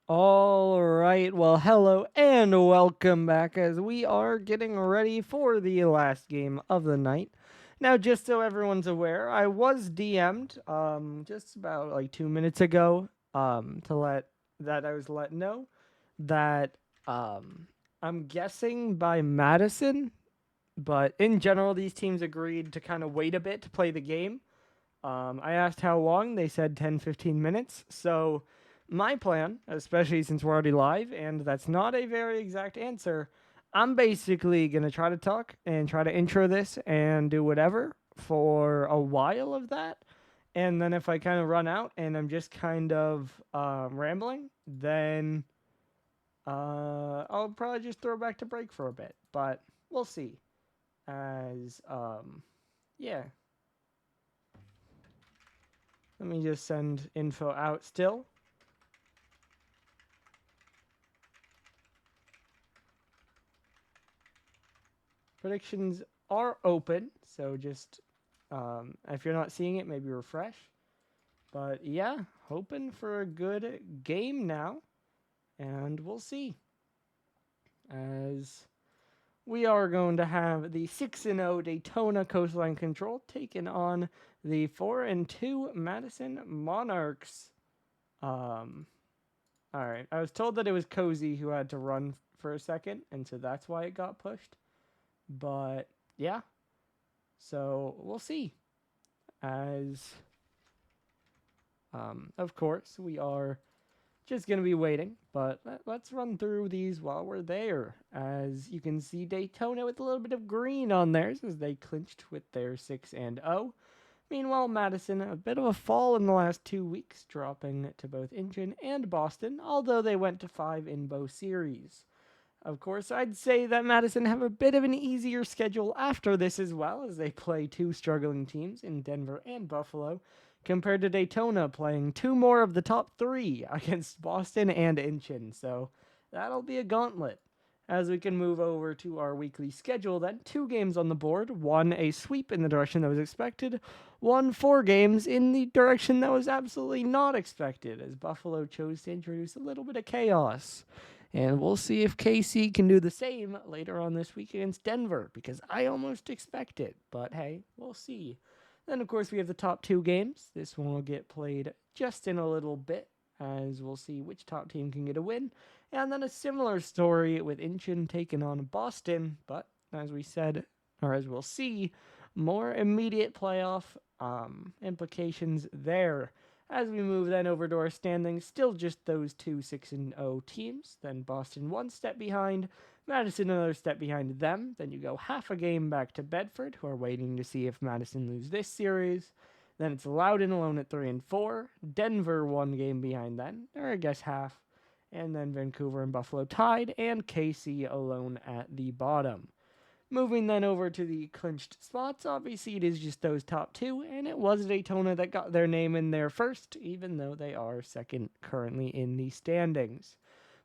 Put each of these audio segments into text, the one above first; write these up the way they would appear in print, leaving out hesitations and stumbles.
All right, well, hello and welcome back as we are getting ready for the last game of the night. Now, just so everyone's aware, I was DM'd just about like 2 minutes ago to let that I was let know that I'm guessing by Madison, but in general, these teams agreed to kind of wait a bit to play the game. I asked how long. They said 10, 15 minutes. So, my plan, especially since we're already live, and that's not a very exact answer, I'm basically going to try to talk and try to intro this and do whatever for a while of that. And then if I kind of run out and I'm just kind of rambling, then I'll probably just throw back to break for a bit. But we'll see. As, yeah, let me just send info out still. Predictions are open, so just if you're not seeing it, maybe refresh. But yeah, hoping for a good game now, and we'll see. As we are going to have the 6-0 Daytona Coastline Control taking on the 4-2 Madison Monarchs. All right. I was told that it was Cozy who had to run for a second, and so that's why it got pushed. But yeah, so we'll see. As of course, we are just going to be waiting, but let's run through these while we're there. As you can see, Daytona with a little bit of green on theirs as they clinched with their 6-0. Meanwhile, Madison, a bit of a fall in the last 2 weeks, dropping to both Incheon and Boston, although they went to 5 in both series. Of course, I'd say that Madison have a bit of an easier schedule after this as well, as they play two struggling teams in Denver and Buffalo, compared to Daytona playing two more of the top three against Boston and Incheon. So that'll be a gauntlet. As we can move over to our weekly schedule, then two games on the board, one a sweep in the direction that was expected, one 4 games in the direction that was absolutely not expected, as Buffalo chose to introduce a little bit of chaos. And we'll see if KC can do the same later on this week against Denver, because I almost expect it. But hey, we'll see. Then, of course, we have the top 2 games. This one will get played just in a little bit, as we'll see which top team can get a win. And then a similar story with Incheon taking on Boston, but as we said, or as we'll see, more immediate playoff implications there. As we move then over to our standings, still just those two 6-0 teams. Then Boston one step behind, Madison another step behind them. Then you go half a game back to Bedford, who are waiting to see if Madison lose this series. Then it's Loudoun alone at 3-4. Denver 1 game behind then, or I guess half. And then Vancouver and Buffalo tied, and KC alone at the bottom. Moving then over to the clinched spots, obviously it is just those top two, and it was Daytona that got their name in there first, even though they are second currently in the standings.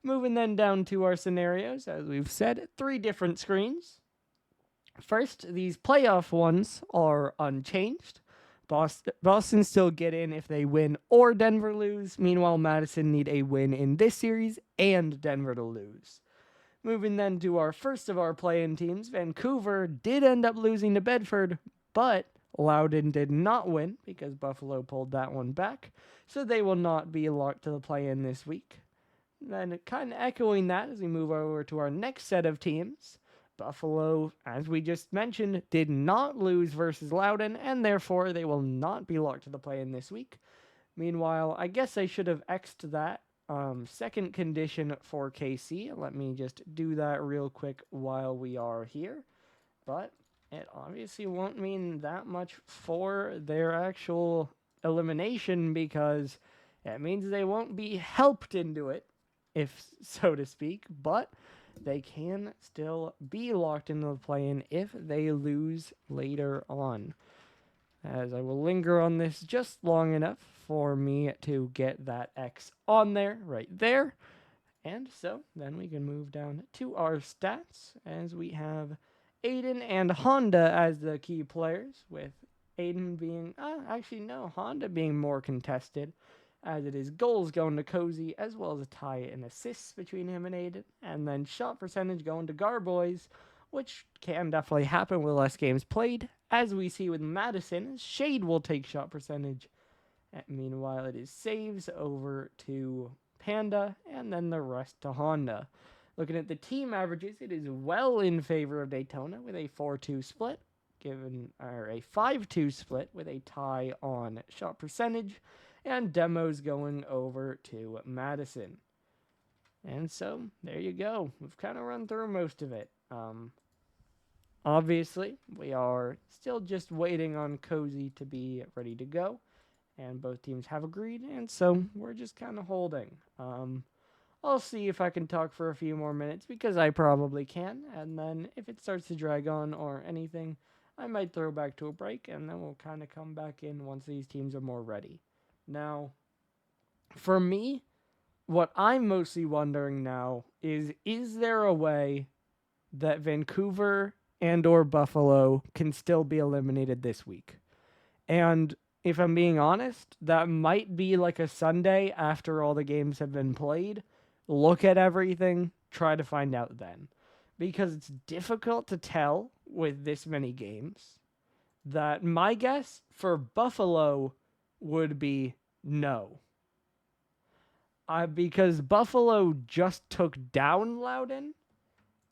Moving then down to our scenarios, as we've said, 3 different screens. First, these playoff ones are unchanged. Boston still get in if they win or Denver lose. Meanwhile, Madison need a win in this series and Denver to lose. Moving then to our first of our play-in teams, Vancouver did end up losing to Bedford, but Loudoun did not win because Buffalo pulled that one back, so they will not be locked to the play-in this week. Then kind of echoing that as we move over to our next set of teams, Buffalo, as we just mentioned, did not lose versus Loudoun, and therefore they will not be locked to the play-in this week. Meanwhile, I guess I should have X'd that second condition for KC. Let me just do that real quick while we are here. But it obviously won't mean that much for their actual elimination because it means they won't be helped into it, if so to speak, but they can still be locked into the play-in if they lose later on. As I will linger on this just long enough for me to get that X on there, right there. And so then we can move down to our stats as we have Aiden and Honda as the key players, with Aiden being, actually no, Honda being more contested, as it is goals going to Cozy, as well as a tie in assists between him and Aiden, and then shot percentage going to Garboys, which can definitely happen with less games played. As we see with Madison, Shade will take shot percentage. And meanwhile, it is saves over to Panda, and then the rest to Honda. Looking at the team averages, it is well in favor of Daytona with a 4-2 split, or a 5-2 split with a tie on shot percentage, and demos going over to Madison. And so there you go. We've kind of run through most of it. Obviously, we are still just waiting on Cozy to be ready to go, and both teams have agreed, and so we're just kind of holding. I'll see if I can talk for a few more minutes, because I probably can, and then if it starts to drag on or anything, I might throw back to a break, and then we'll kind of come back in once these teams are more ready. Now, for me, what I'm mostly wondering now is there a way that Vancouver and or Buffalo can still be eliminated this week? And if I'm being honest, that might be like a Sunday after all the games have been played. Look at everything, try to find out then. Because it's difficult to tell with this many games. That my guess for Buffalo would be no. Because Buffalo just took down Loudoun,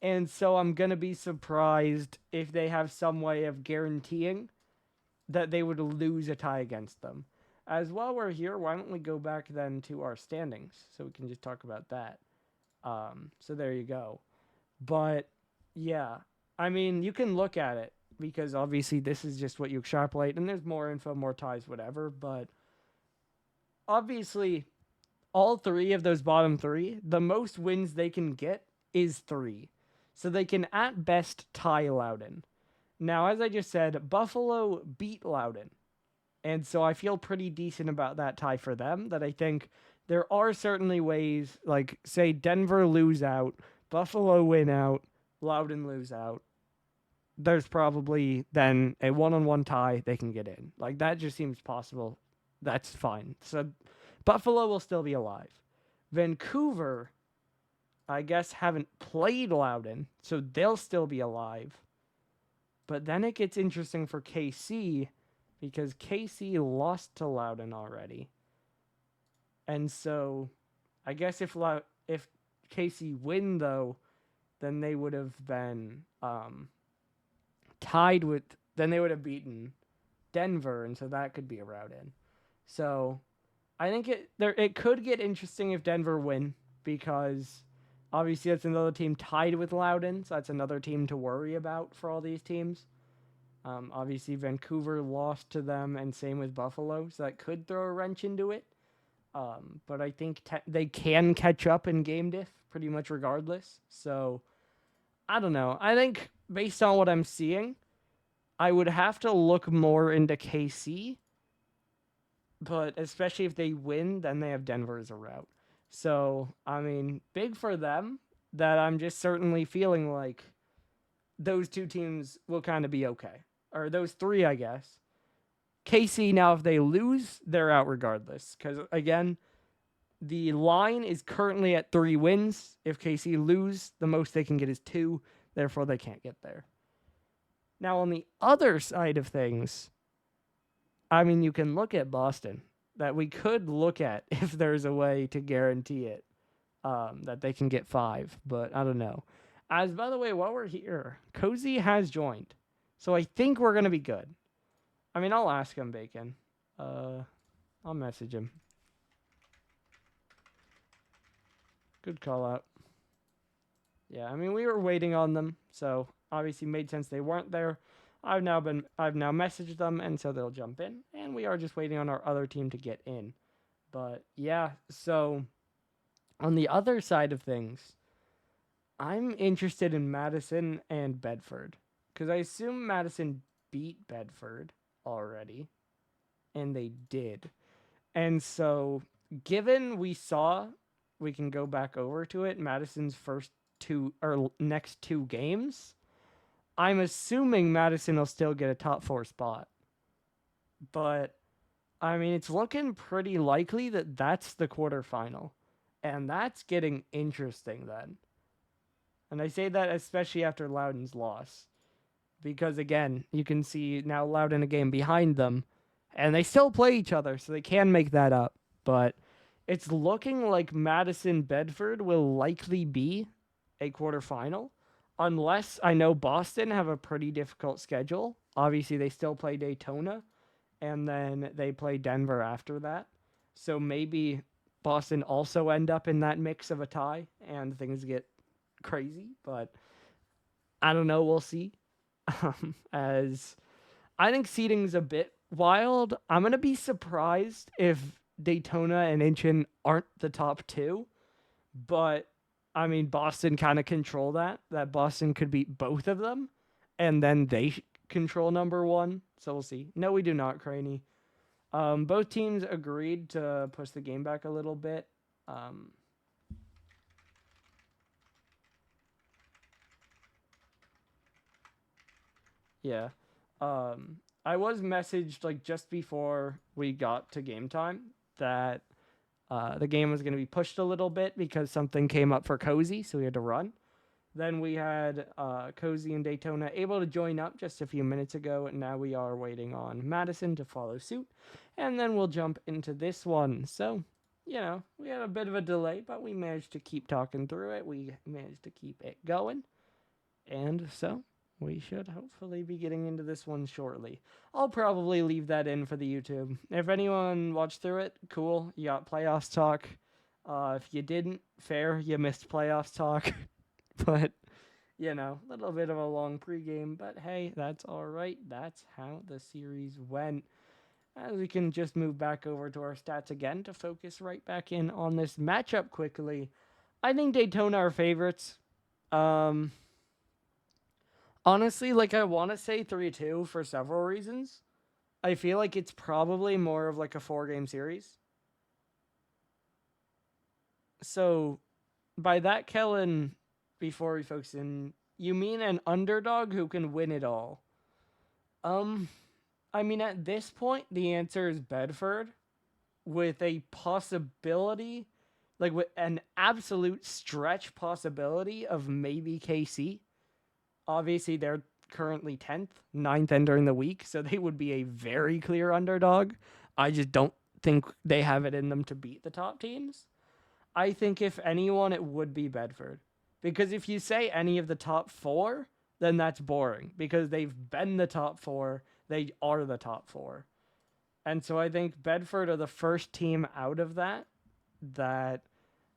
and so I'm going to be surprised if they have some way of guaranteeing that they would lose a tie against them. As while we're here, why don't we go back then to our standings so we can just talk about that. So there you go. But yeah, I mean, you can look at it because obviously this is just what you extrapolate, and there's more info, more ties, whatever. But obviously, all three of those bottom three, the most wins they can get is 3. So they can at best tie Loudoun. Now, as I just said, Buffalo beat Loudoun. And so I feel pretty decent about that tie for them, that I think there are certainly ways, like, say, Denver lose out, Buffalo win out, Loudoun lose out. There's probably then a one-on-one tie they can get in. Like, that just seems possible. That's fine. So Buffalo will still be alive. Vancouver, I guess, haven't played Loudoun, so they'll still be alive. But then it gets interesting for KC, because KC lost to Loudoun already. And so I guess if KC win, though, then they would have been tied with, then they would have beaten Denver, and so that could be a route in. So I think it could get interesting if Denver win, because obviously that's another team tied with Loudoun, so that's another team to worry about for all these teams. Obviously Vancouver lost to them, and same with Buffalo, so that could throw a wrench into it. But I think they can catch up in game diff pretty much regardless. So I don't know. I think based on what I'm seeing, I would have to look more into KC. But especially if they win, then they have Denver as a route. So, I mean, big for them, that I'm just certainly feeling like those two teams will kind of be okay. Or those three, I guess. KC, now, if they lose, they're out regardless. Because, again, the line is currently at 3 wins. If KC lose, the most they can get is 2. Therefore, they can't get there. Now, on the other side of things, I mean, you can look at Boston. That we could look at if there's a way to guarantee it. That they can get 5. But I don't know. As, by the way, while we're here, Cozy has joined. So I think we're going to be good. I mean, I'll ask him, Bacon. I'll message him. Good call out. Yeah, I mean, we were waiting on them, so obviously made sense they weren't there. I've now messaged them, and so they'll jump in, and we are just waiting on our other team to get in. But yeah, so on the other side of things, I'm interested in Madison and Bedford, because I assume Madison beat Bedford already, and they did. And so, given we can go back over to it, Madison's next 2 games, I'm assuming Madison will still get a top 4 spot. But I mean, it's looking pretty likely that that's the quarterfinal. And that's getting interesting then. And I say that especially after Loudoun's loss. Because again, you can see now Loudoun a game behind them. And they still play each other, so they can make that up. But it's looking like Madison Bedford will likely be a quarterfinal. Unless I know Boston have a pretty difficult schedule. Obviously, they still play Daytona. And then they play Denver after that. So maybe Boston also end up in that mix of a tie and things get crazy. But I don't know. We'll see. As I think seeding's a bit wild. I'm going to be surprised if Daytona and Incheon aren't the top two. But, I mean, Boston kind of control that. That Boston could beat both of them. And then they control number one. So we'll see. No, we do not, Craney. Both teams agreed to push the game back a little bit. Yeah. I was messaged like just before we got to game time that the game was going to be pushed a little bit because something came up for Cozy, so we had to run. Then we had Cozy and Daytona able to join up just a few minutes ago, and now we are waiting on Madison to follow suit. And then we'll jump into this one. So, you know, we had a bit of a delay, but we managed to keep talking through it. We managed to keep it going. And so, we should hopefully be getting into this one shortly. I'll probably leave that in for the YouTube. If anyone watched through it, cool. You got playoffs talk. If you didn't, fair. You missed playoffs talk. But, you know, a little bit of a long pregame. But, hey, that's all right. That's how the series went. As we can just move back over to our stats again to focus right back in on this matchup quickly. I think Daytona are favorites. Honestly, like, I want to say 3-2 for several reasons. I feel like it's probably more of like a 4-game series. So, by that, Kellen, before we focus in, you mean an underdog who can win it all? I mean, at this point, the answer is Bedford, with a possibility, like with an absolute stretch possibility of maybe KC. Obviously, they're currently 10th, 9th entering the week, so they would be a very clear underdog. I just don't think they have it in them to beat the top teams. I think if anyone, it would be Bedford. Because if you say any of the top 4, then that's boring. Because they've been the top 4, they are the top 4. And so I think Bedford are the first team out of that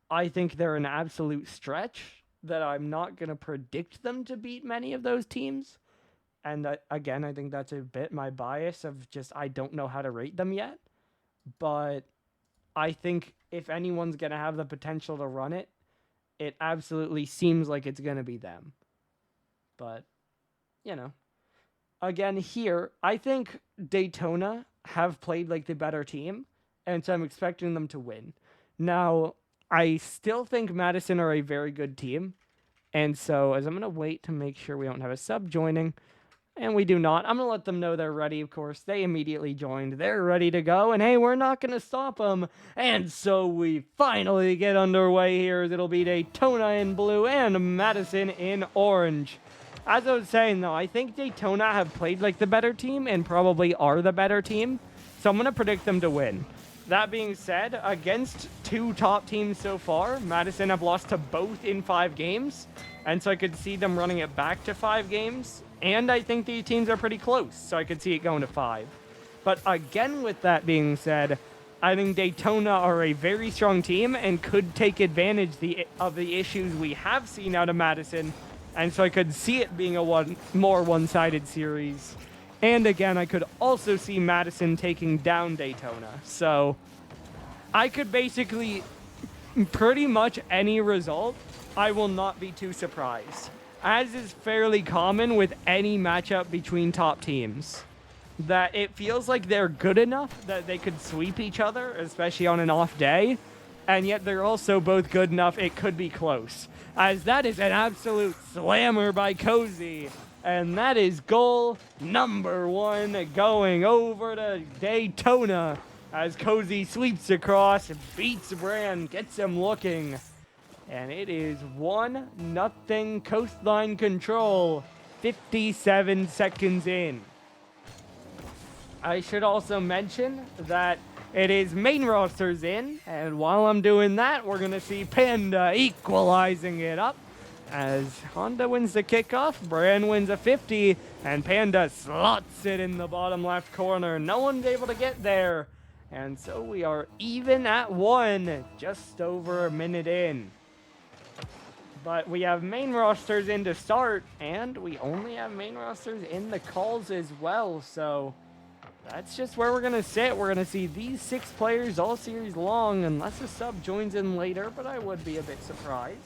I think they're an absolute stretch, that I'm not going to predict them to beat many of those teams. And again, I think that's a bit my bias of just I don't know how to rate them yet. But I think if anyone's going to have the potential to run it, it absolutely seems like it's going to be them. But, you know, again, here, I think Daytona have played like the better team, and so I'm expecting them to win. Now, I still think Madison are a very good team, and so as I'm going to wait to make sure we don't have a sub joining, and we do not, I'm going to let them know they're ready, of course. They immediately joined. They're ready to go, and hey, we're not going to stop them. And so we finally get underway here. It'll be Daytona in blue and Madison in orange. As I was saying, though, I think Daytona have played like the better team and probably are the better team, so I'm going to predict them to win. That being said, against 2 top teams so far, Madison have lost to both in 5 games, and so I could see them running it back to 5 games. And I think these teams are pretty close, so I could see it going to 5. But again, with that being said, I think Daytona are a very strong team and could take advantage of the issues we have seen out of Madison. And so I could see it being a more one-sided series. And again, I could also see Madison taking down Daytona. So I could basically, pretty much any result, I will not be too surprised. As is fairly common with any matchup between top teams, that it feels like they're good enough that they could sweep each other, especially on an off day, and yet they're also both good enough it could be close. As that is an absolute slammer by Cozy, and that is goal number 1 going over to Daytona. as Cozy sweeps across, beats Bran, gets him looking. And it is 1-0 Coastline control, 57 seconds in. I should also mention that it is main rosters in, and while I'm doing that, we're going to see Panda equalizing it up. As Honda wins the kickoff, Bran wins a 50, and Panda slots it in the bottom left corner. No one's able to get there, and so we are even at 1, just over a minute in. But we have main rosters in to start, and we only have main rosters in the calls as well, so that's just where we're going to sit. We're going to see these 6 players all series long, unless a sub joins in later, but I would be a bit surprised.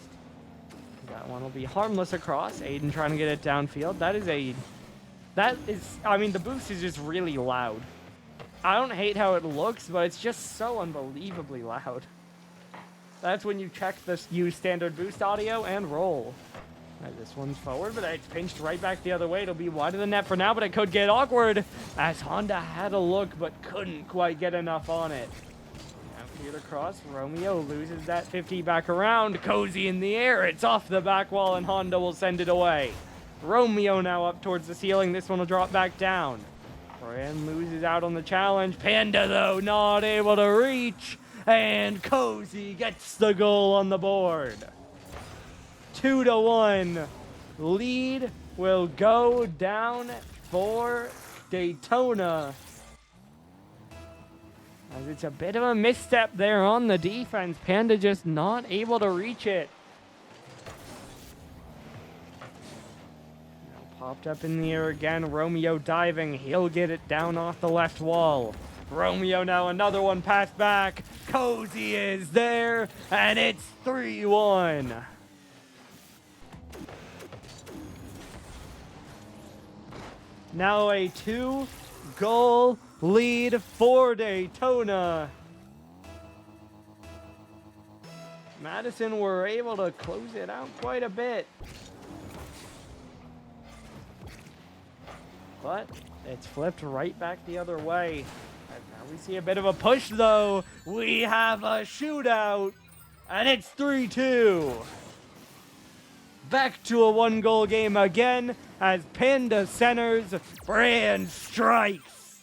That one will be harmless across. Aiden trying to get it downfield. I mean, the boost is just really loud. I don't hate how it looks, but it's just so unbelievably loud. That's when you check this use standard boost audio and roll. Right, this one's forward, but it's pinched right back the other way. It'll be wide of the net for now, but it could get awkward as Honda had a look but couldn't quite get enough on it. Now across, Romeo loses that 50 back around. Cozy in the air. It's off the back wall, and Honda will send it away. Romeo now up towards the ceiling. This one will drop back down. Bran loses out on the challenge. Panda, though, not able to reach. And Cozy gets the goal on the board. 2-1. Lead will go down for Daytona. As it's a bit of a misstep there on the defense. Panda just not able to reach it. Now popped up in the air again. Romeo diving. He'll get it down off the left wall. Romeo now another one passed back. Cozy is there. And it's 3-1. Now a 2-goal lead for Daytona. Madison were able to close it out quite a bit. But it's flipped right back the other way. And now we see a bit of a push, though. We have a shootout. And it's 3-2. Back to a 1-goal game again as Panda centers, Bran strikes.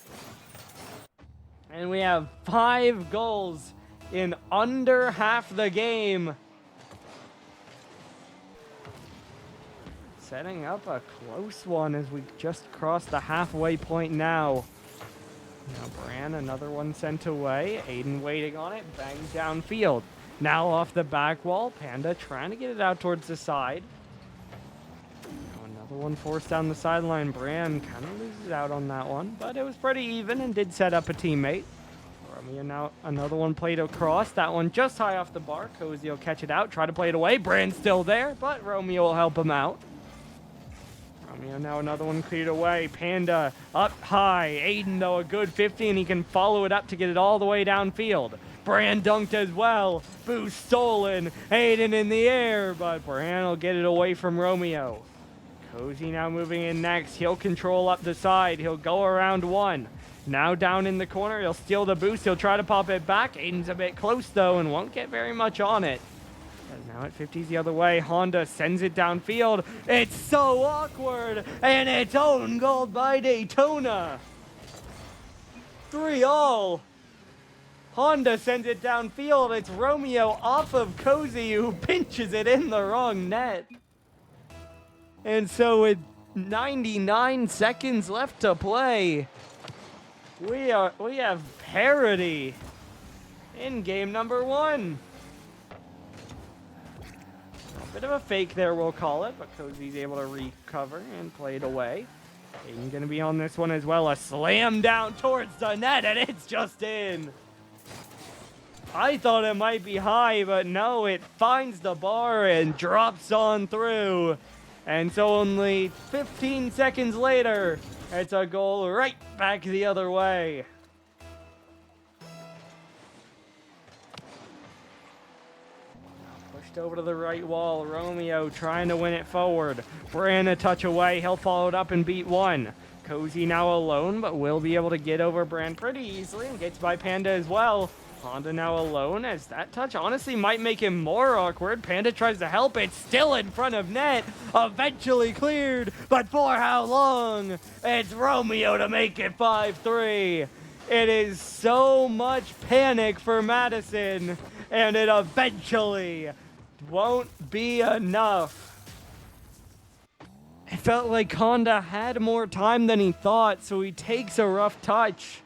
And we have 5 goals in under half the game. Setting up a close one as we just crossed the halfway point now. Now Bran, another one sent away. Aiden waiting on it, bangs downfield. Now off the back wall, Panda trying to get it out towards the side. Now another one forced down the sideline. Bran kind of loses out on that one, but it was pretty even and did set up a teammate. Romeo now another one played across. That one just high off the bar. Cozy will catch it out, try to play it away. Bran's still there, but Romeo will help him out. Romeo now another one cleared away. Panda up high. Aiden, though, a good 50, and he can follow it up to get it all the way downfield. Bran dunked as well. Boost stolen. Aiden in the air, but Bran will get it away from Romeo. Cozy now moving in next. He'll control up the side. He'll go around one. Now down in the corner. He'll steal the boost. He'll try to pop it back. Aiden's a bit close, though, and won't get very much on it. Now at 50's the other way. Honda sends it downfield. It's so awkward. And it's own goal by Daytona. 3-all. Honda sends it downfield. It's Romeo off of Cozy who pinches it in the wrong net. And so with 99 seconds left to play, we have parity in game number 1. Bit of a fake there, we'll call it, but Cozy's able to recover and play it away. Aiden gonna be on this one as well. A slam down towards the net, and it's just in. I thought it might be high, but no, it finds the bar and drops on through. And so only 15 seconds later, it's a goal right back the other way. Over to the right wall. Romeo trying to win it forward. Bran a touch away. He'll follow it up and beat one. Cozy now alone, but will be able to get over Brand pretty easily and gets by Panda as well. Honda now alone, as that touch honestly might make him more awkward. Panda tries to help it, still in front of net, eventually cleared, but for how long? It's Romeo to make it 5-3. It is so much panic for Madison, and it eventually won't be enough. It felt like Honda had more time than he thought, so he takes a rough touch.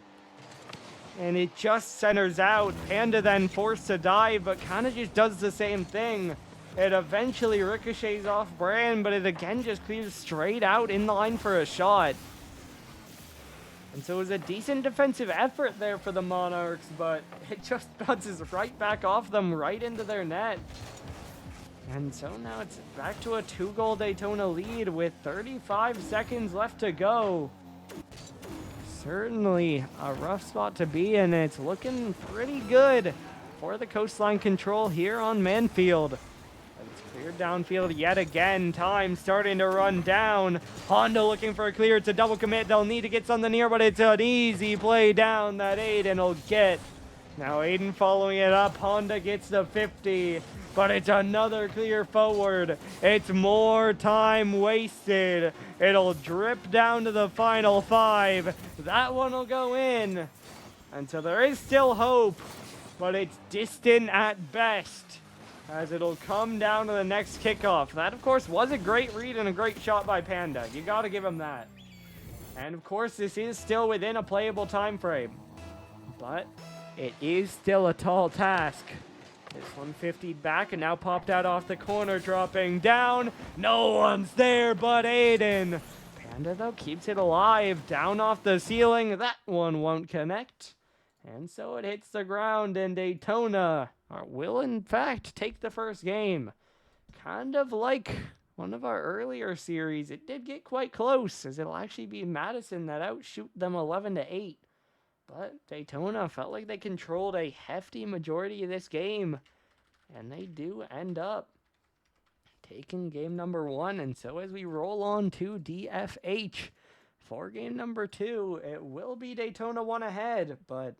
And it just centers out. Panda then forced to dive, but kind of just does the same thing. It eventually ricochets off Brand, but it again just clears straight out in line for a shot. And so it was a decent defensive effort there for the Monarchs, but it just bounces right back off them, right into their net. And so now it's back to a 2-goal Daytona lead with 35 seconds left to go. Certainly a rough spot to be in. It's looking pretty good for the Coastline control here on Manfield. It's cleared downfield yet again. Time starting to run down. Honda looking for a clear. It's a double commit. They'll need to get something here, but it's an easy play down that Aiden will get. Now Aiden following it up. Honda gets the 50. But it's another clear forward. It's more time wasted. It'll drip down to the final 5. That one will go in. And so there is still hope, but it's distant at best, as it'll come down to the next kickoff. That, of course, was a great read and a great shot by Panda. You got to give him that. And, of course, this is still within a playable time frame. But it is still a tall task. This 150 back and now popped out off the corner, dropping down. No one's there but Aiden. Panda, though, keeps it alive. Down off the ceiling. That one won't connect. And so it hits the ground, and Daytona will, in fact, take the first game. Kind of like one of our earlier series. It did get quite close, as it'll actually be Madison that outshoot them 11-8. But Daytona felt like they controlled a hefty majority of this game. And they do end up taking game number 1. And so as we roll on to DFH for game number 2, it will be Daytona 1 ahead. But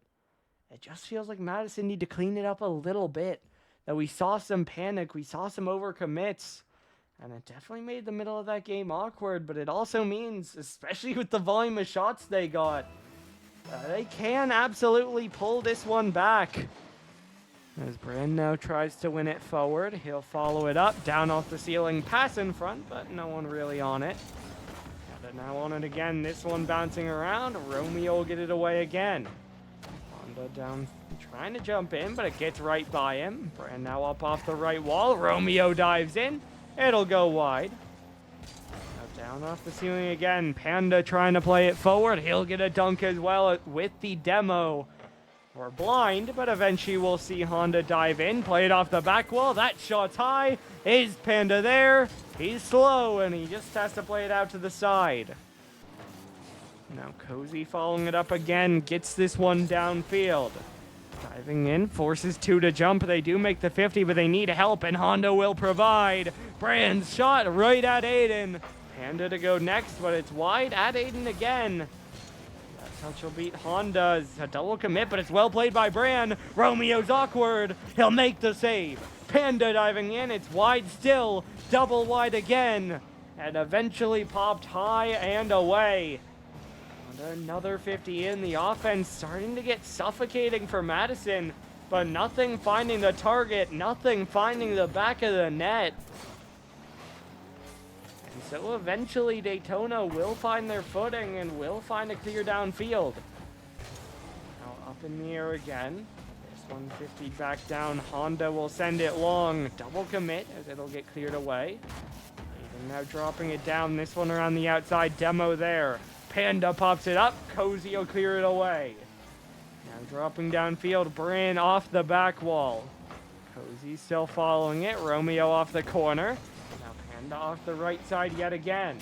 it just feels like Madison need to clean it up a little bit. That we saw some panic, we saw some overcommits. And it definitely made the middle of that game awkward. But it also means, especially with the volume of shots they got, they can absolutely pull this one back. As Brand now tries to win it forward, he'll follow it up, down off the ceiling, pass in front, but no one really on it. Got it now on it again, this one bouncing around. Romeo will get it away again. Honda down, trying to jump in, but it gets right by him. Brand now up off the right wall, Romeo dives in, it'll go wide. Down off the ceiling again. Panda trying to play it forward. He'll get a dunk as well with the demo. We're blind, but eventually we'll see Honda dive in. Play it off the back wall. That shot's high. Is Panda there? He's slow, and he just has to play it out to the side. Now Cozy following it up again. Gets this one downfield. Diving in. Forces 2 to jump. They do make the 50, but they need help, and Honda will provide. Brand's shot right at Aiden. Panda to go next, but it's wide at Aiden again. That touch will beat Honda. It's a double commit, but it's well played by Brand. Romeo's awkward. He'll make the save. Panda diving in. It's wide still. Double wide again. And eventually popped high and away. And another 50 in. The offense starting to get suffocating for Madison, but nothing finding the target. Nothing finding the back of the net. So eventually Daytona will find their footing and will find a clear downfield. Now up in the air again. This 150 back down. Honda will send it long. Double commit as it'll get cleared away. Aiden now dropping it down. This one around the outside. Demo there. Panda pops it up. Cozy will clear it away. Now dropping downfield. Brand off the back wall. Cozy still following it. Romeo off the corner. Off the right side yet again.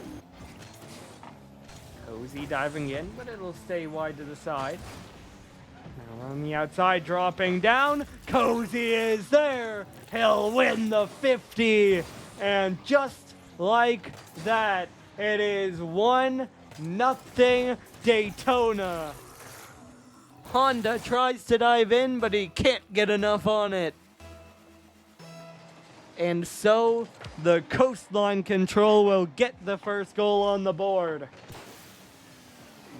Cozy diving in, but it'll stay wide to the side. Now on the outside, dropping down. Cozy is there. He'll win the 50. And just like that, it is 1 2-0 Daytona. Honda tries to dive in, but he can't get enough on it. And so, the Coastline control will get the first goal on the board.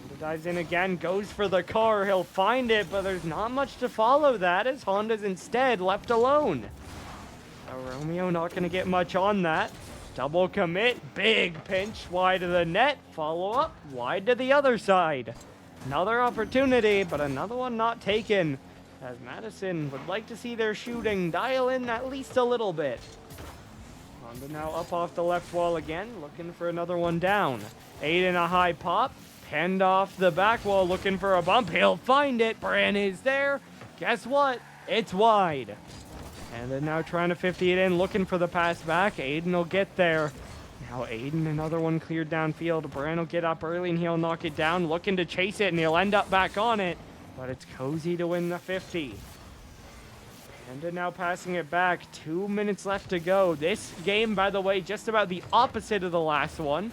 Honda dives in again, goes for the car. He'll find it, but there's not much to follow that as Honda's instead left alone. Romeo not going to get much on that. Double commit, big pinch, wide of the net. Follow up, wide to the other side. Another opportunity, but another one not taken, as Madison would like to see their shooting dial in at least a little bit. Honda now up off the left wall again, looking for another one down. Aiden a high pop, penned off the back wall, looking for a bump. He'll find it, Bran is there. Guess what? It's wide. And then now trying to 50 it in, looking for the pass back. Aiden will get there. Now Aiden, another one cleared downfield. Bran will get up early and he'll knock it down, looking to chase it, and he'll end up back on it. But it's Cozy to win the 50. Panda now passing it back. 2 minutes left to go. This game, by the way, just about the opposite of the last one,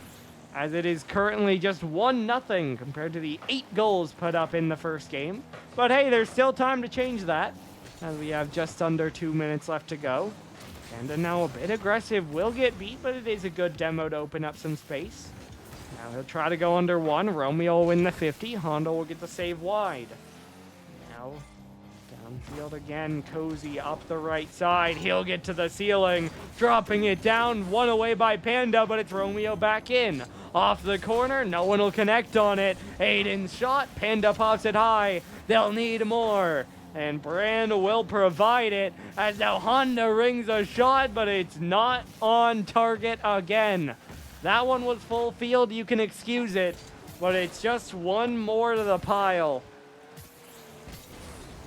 as it is currently just 1-0 compared to the 8 goals put up in the first game. But hey, there's still time to change that, as we have just under 2 minutes left to go. Panda now a bit aggressive, will get beat, but it is a good demo to open up some space. Now he'll try to go under 1. Romeo will win the 50. Honda will get the save wide. Now downfield again. Cozy up the right side. He'll get to the ceiling, dropping it down. One away by Panda, but it's Romeo back in. Off the corner, no one will connect on it. Aiden's shot, Panda pops it high. They'll need more. And Bran will provide it, as now Honda rings a shot, but it's not on target again. That one was full field, you can excuse it, but it's just one more to the pile.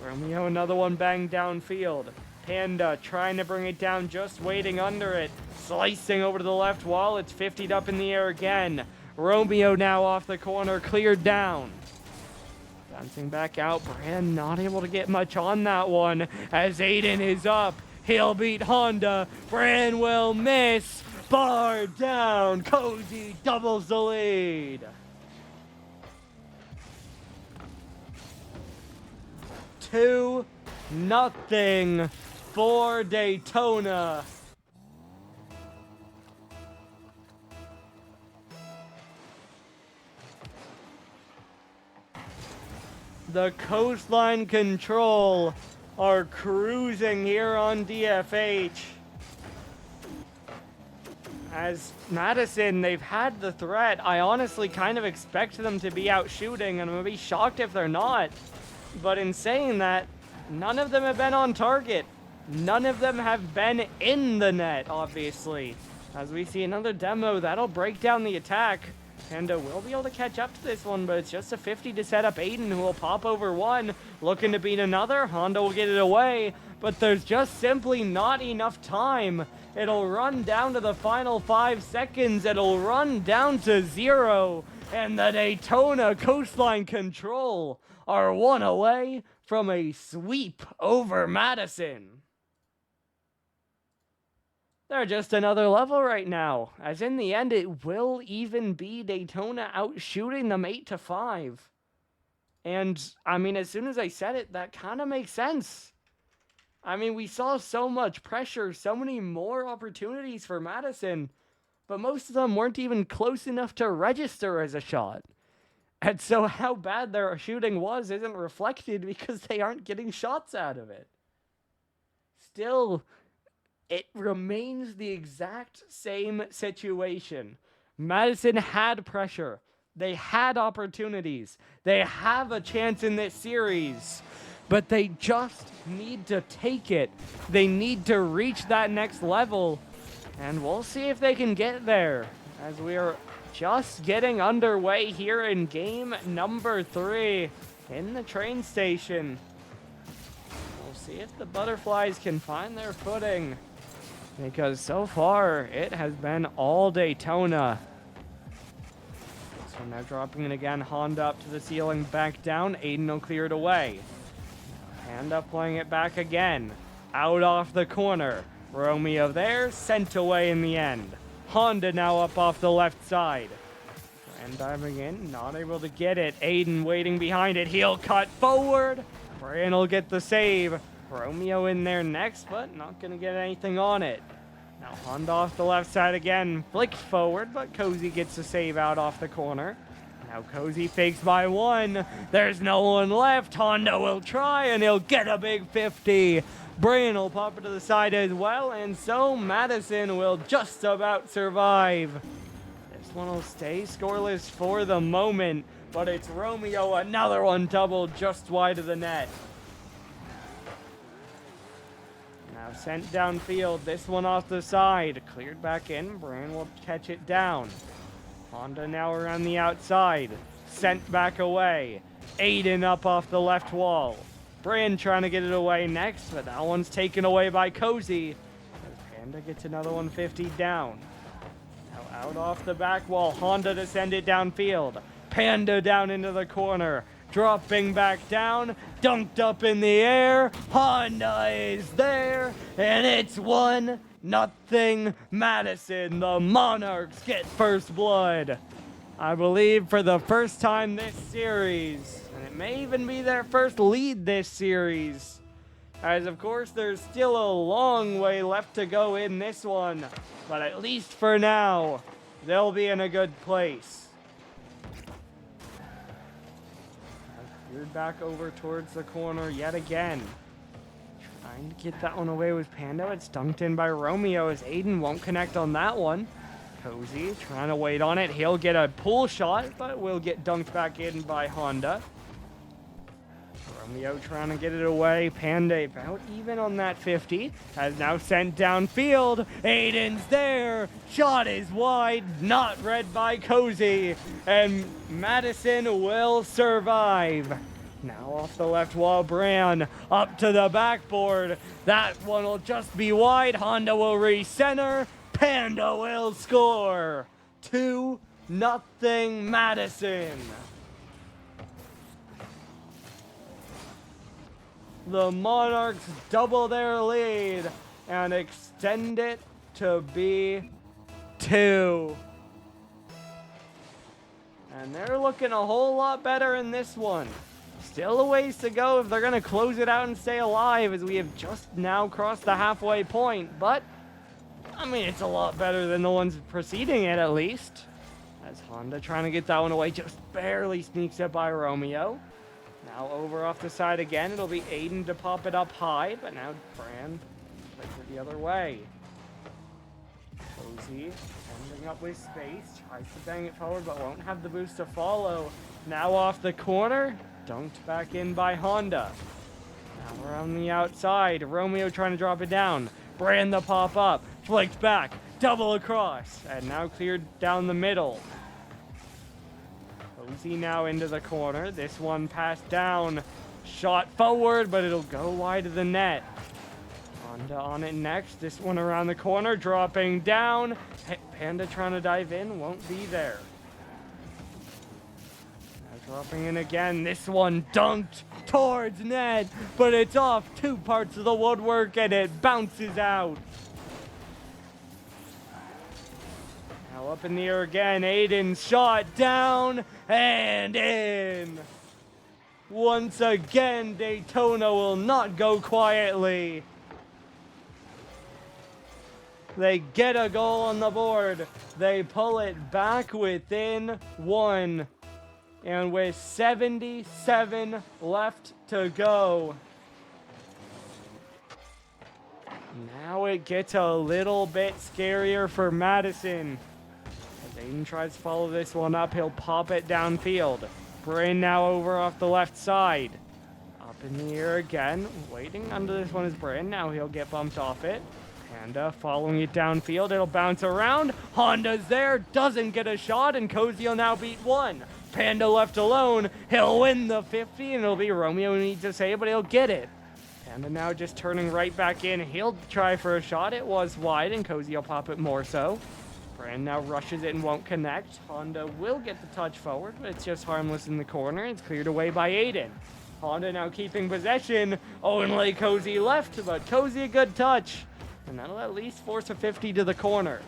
Romeo, another one banged downfield. Panda trying to bring it down, just waiting under it. Slicing over to the left wall, it's 50'd up in the air again. Romeo now off the corner, cleared down. Bouncing back out, Bran not able to get much on that one, as Aiden is up. He'll beat Honda. Bran will miss. Bar down. Cozy doubles the lead. 2-0 for Daytona. The Coastline control are cruising here on DFH. As Madison, they've had the threat. I honestly kind of expect them to be out shooting, and I'm going to be shocked if they're not. But in saying that, none of them have been on target. None of them have been in the net, obviously. As we see another demo, that'll break down the attack. Panda will be able to catch up to this one, but it's just a 50 to set up Aiden, who will pop over one, looking to beat another. Honda will get it away, but there's just simply not enough time. It'll run down to the final 5 seconds. It'll run down to 0, and the Daytona Coastline control are one away from a sweep over Madison. They're just another level right now, as in the end it will even be Daytona out shooting them 8-5. And, I mean, as soon as I said it, that kind of makes sense. I mean, we saw so much pressure, so many more opportunities for Madison, but most of them weren't even close enough to register as a shot. And so how bad their shooting was isn't reflected because they aren't getting shots out of it. Still, it remains the exact same situation. Madison had pressure. They had opportunities. They have a chance in this series. But they just need to take it. They need to reach that next level. And we'll see if they can get there, as we are just getting underway here in game number 3 in the train station. We'll see if the Butterflies can find their footing, because so far it has been all Daytona. So now dropping it again, Honda up to the ceiling, back down. Aiden will clear it away. Panda playing it back again. Out off the corner. Romeo there, sent away in the end. Honda now up off the left side. And diving in, not able to get it. Aiden waiting behind it. Heel cut forward. Brian will get the save. Romeo in there next, but not going to get anything on it. Now Honda off the left side again. Flick forward, but Cozy gets the save out off the corner. Now Cozy fakes by one. There's no one left. Honda will try, and he'll get a big 50. Brian will pop it to the side as well, and so Madison will just about survive. This one will stay scoreless for the moment, but it's Romeo, another one doubled just wide of the net. Now sent downfield, this one off the side. Cleared back in, Brian will catch it down. Honda now around the outside. Sent back away. Aiden up off the left wall. Brian trying to get it away next, but that one's taken away by Cozy. Panda gets another 150 down. Now out off the back wall, Honda to send it downfield. Panda down into the corner. Dropping back down, dunked up in the air. Honda is there, and it's 1-0 Madison. The Monarchs get first blood. I believe for the first time this series. And it may even be their first lead this series. As of course, there's still a long way left to go in this one. But at least for now, they'll be in a good place. Cleared back over towards the corner yet again. Trying to get that one away with Panda. It's dunked in by Romeo as Aiden won't connect on that one. Cozy trying to wait on it. He'll get a pull shot, but will get dunked back in by Honda. Romeo trying to get it away. Panda about even on that 50. Has now sent downfield. Aiden's there. Shot is wide. Not read by Cozy. And Madison will survive. Now off the left wall, Bran up to the backboard. That one will just be wide. Honda will recenter. Panda will score. 2-0 Madison. The Monarchs double their lead and extend it to be 2. And they're looking a whole lot better in this one. Still a ways to go if they're going to close it out and stay alive, as we have just now crossed the halfway point. But, I mean, it's a lot better than the ones preceding it, at least. As Honda trying to get that one away, just barely sneaks it by Romeo. Now over off the side again, it'll be Aiden to pop it up high, but now Fran takes it the other way. Cozy ending up with space, tries to bang it forward, but won't have the boost to follow. Now off the corner, dunked back in by Honda. Now around the outside, Romeo trying to drop it down. Brand the pop up, flicked back, double across, and now cleared down the middle. Cozy now into the corner. This one passed down. Shot forward, but it'll go wide of the net. Honda on it next. This one around the corner, dropping down. Panda trying to dive in, won't be there. Now dropping in again. This one dunked towards net, but it's off 2 parts of the woodwork and it bounces out. Now up in the air again, Aiden shot down and in. Once again, Daytona will not go quietly. They get a goal on the board. They pull it back within 1. And with 77 left to go, now it gets a little bit scarier for Madison. Aiden tries to follow this one up. He'll pop it downfield. Brain now over off the left side. Up in the air again. Waiting under this one is Brain. Now he'll get bumped off it. Panda following it downfield. It'll bounce around. Honda's there. Doesn't get a shot. And Cozy will now beat 1. Panda left alone. He'll win the 50. And it'll be Romeo who needs to save, but he'll get it. Panda now just turning right back in. He'll try for a shot. It was wide. And Cozy will pop it more so. Brand now rushes it and won't connect. Honda will get the touch forward, but it's just harmless in the corner. It's cleared away by Aiden. Honda now keeping possession. Only Cozy left, but Cozy a good touch. And that'll at least force a 50 to the corner.